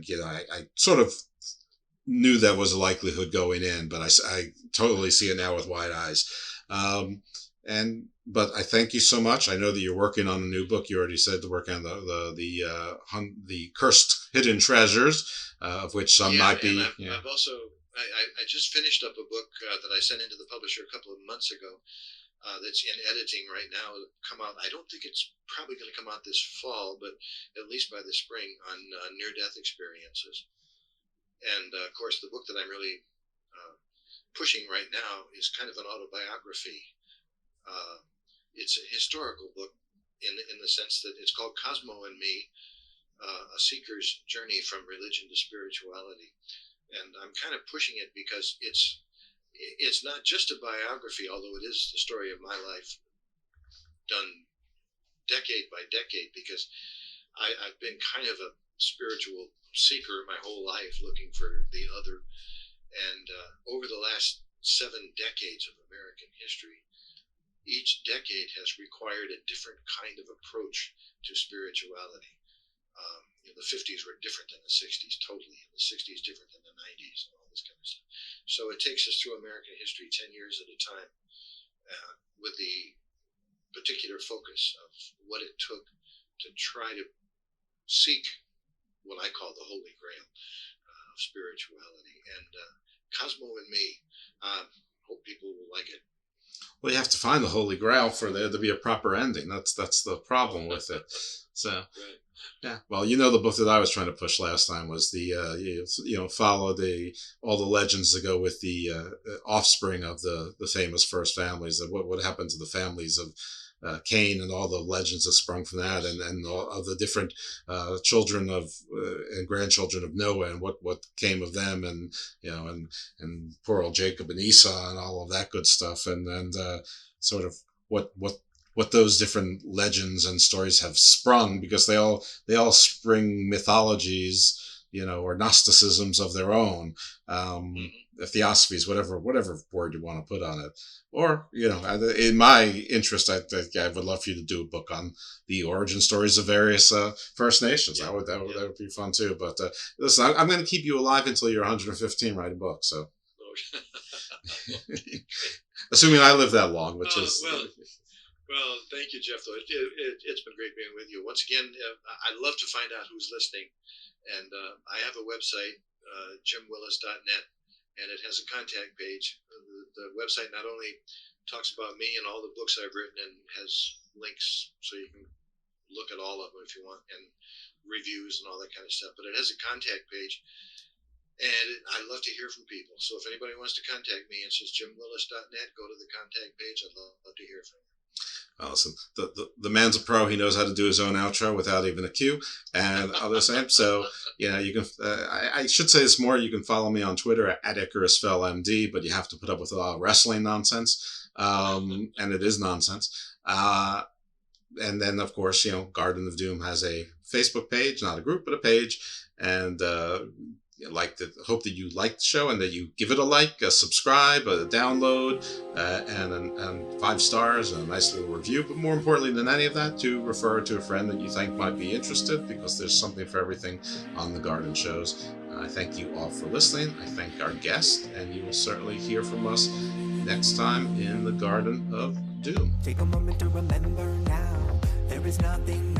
sort of knew that was a likelihood going in, but I totally see it now with wide eyes. But I thank you so much. I know that you're working on a new book. You already said to work on the cursed hidden treasures, of which some might be. I've also I just finished up a book that I sent into the publisher a couple of months ago. That's in editing right now. Come out. I don't think it's probably going to come out this fall, but at least by the spring on near-death experiences. And of course, the book that I'm really pushing right now is kind of an autobiography. It's a historical book in the sense that it's called Cosmo and Me, A Seeker's Journey from Religion to Spirituality. And I'm kind of pushing it because it's not just a biography, although it is the story of my life done decade by decade, because I've been kind of a spiritual seeker my whole life, looking for the other. And over the last 7 decades of American history, each decade has required a different kind of approach to spirituality. The 50s were different than the 60s, totally, and the 60s different than the 90s, and all this kind of stuff. So it takes us through American history 10 years at a time, with the particular focus of what it took to try to seek what I call the Holy Grail of spirituality. And Cosmo and me, hope people will like it. Well, you have to find the Holy Grail for there to be a proper ending. That's the problem with it. So. Right. Yeah, well, the book that I was trying to push last time was the follow all the legends that go with the offspring of the famous first families. Of what happened to the families of Cain and all the legends that sprung from that, and all of the different children of and grandchildren of Noah, and what came of them, and and poor old Jacob and Esau and all of that good stuff, and sort of what those different legends and stories have sprung, because they all spring mythologies, or Gnosticisms of their own, theosophies, whatever word you want to put on it. Or, in my interest, I would love for you to do a book on the origin stories of various First Nations. Yeah. That would be fun too. But listen, I'm going to keep you alive until you're 115 writing books. So, assuming I live that long, which is. Well, thank you, Jeff. Though it's been great being with you once again. I love to find out who's listening, and I have a website, jimwillis.net, and it has a contact page. The website not only talks about me and all the books I've written, and has links so you can look at all of them if you want, and reviews and all that kind of stuff. But it has a contact page, and I love to hear from people. So if anybody wants to contact me, it's just jimwillis.net. Go to the contact page. I'd love to hear from you. Listen, the man's a pro. He knows how to do his own outro without even a cue, and all the same. So, you can. I should say this more. You can follow me on Twitter at IcarusFellMD, but you have to put up with a lot of wrestling nonsense, and it is nonsense. And then, of course, Garden of Doom has a Facebook page, not a group, but a page, and hope that you like the show and that you give it a like, a subscribe, a download, and 5 stars and a nice little review. But more importantly than any of that, to refer to a friend that you think might be interested, because there's something for everything on the Garden Shows. I thank you all for listening. I thank our guest, and you will certainly hear from us next time in the Garden of Doom. Take a moment to remember now. There is nothing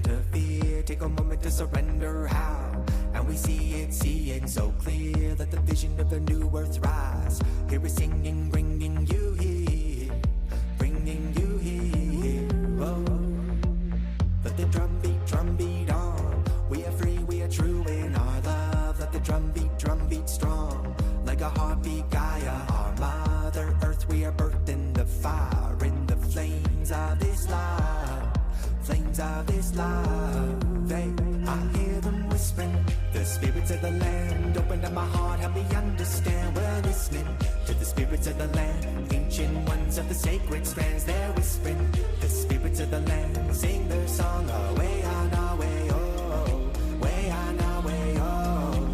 to fear. Take a moment to surrender how. And we see it so clear, that the vision of a new earth rise. Here is singing, bringing you here, oh. Let the drum beat on. We are free, we are true in our love. Let the drum beat strong. Like a heartbeat Gaia, our mother earth. We are birthed in the fire, in the flames of this love. Flames of this love. I hear them whispering, the spirits of the land. Open up my heart, help me understand. We're listening to the spirits of the land. Ancient ones of the sacred strands. They're whispering, the spirits of the land. Sing their song, away on our way, oh. Way on our way, oh.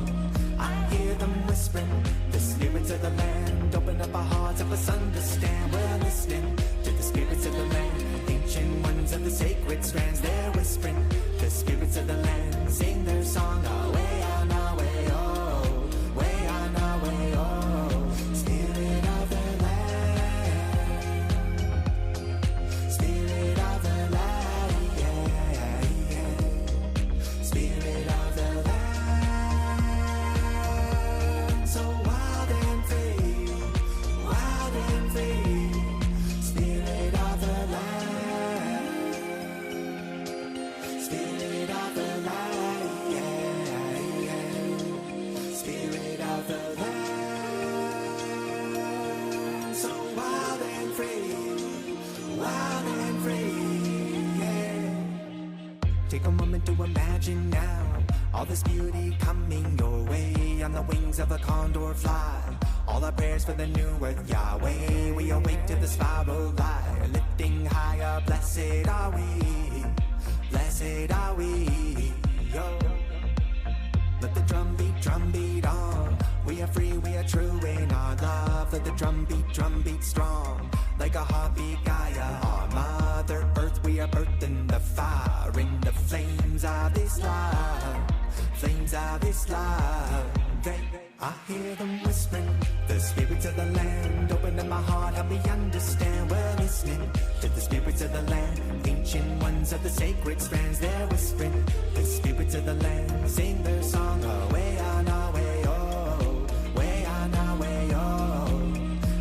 I hear them whispering, the spirits of the land. Open up our hearts, help us understand. We're listening to the spirits of the land. Ancient ones of the sacred strands. They're whispering, the spirits of the land. Sing their song, away on our way, oh. Way on our way, oh. Spirit of the land. Spirit of the land, yeah, yeah. Spirit of the land. So wild and free, wild and free. Spirit of the land. Spirit of the land. Spirit of the land, so wild and free, yeah. Take a moment to imagine now, all this beauty coming your way. On the wings of a condor fly, all our prayers for the new earth, Yahweh. We awake to the spiral light, lifting higher, blessed are we, blessed are we, yo. Let the drum beat on. We are free, we are true in our love. Let the drum beat strong. Like a heartbeat Gaia, our mother earth. We are birthed in the fire, in the flames of this Islam, flames of Islam. I hear them whispering, the spirits of the land. Open up my heart, help me understand. We're listening to the spirits of the land, ancient ones of the sacred strands. They're whispering, the spirits of the land, sing their song. Away on our way, oh, way on our way, oh.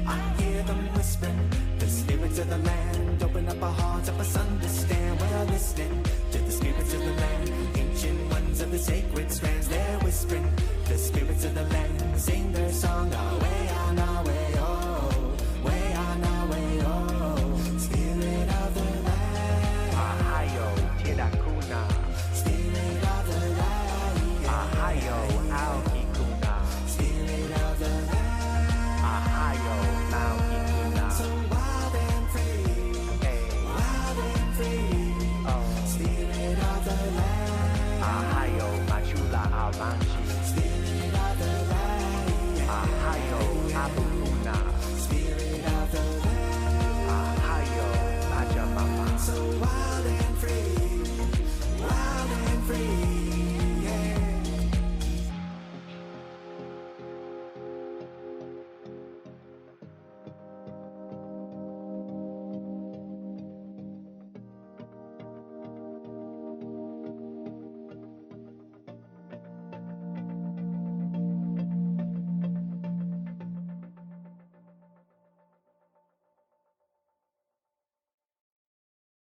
I hear them whispering, the spirits of the land. Open up our hearts, help us understand. We're listening to the spirits of the land, ancient ones of the sacred strands. They're whispering, the spirits of the land, sing their song. Away on our way, oh, way on our way, oh. Spirit of the land, Ahayo Tirakuna. Spirit of the land, Ahayo Aokikuna. Spirit of the land, Ahayo Aokikuna. So wild and free, wild and free. Oh, Spirit of the land, Ahayo Machula Avanchi. Spirit of the land, Ahayo Abu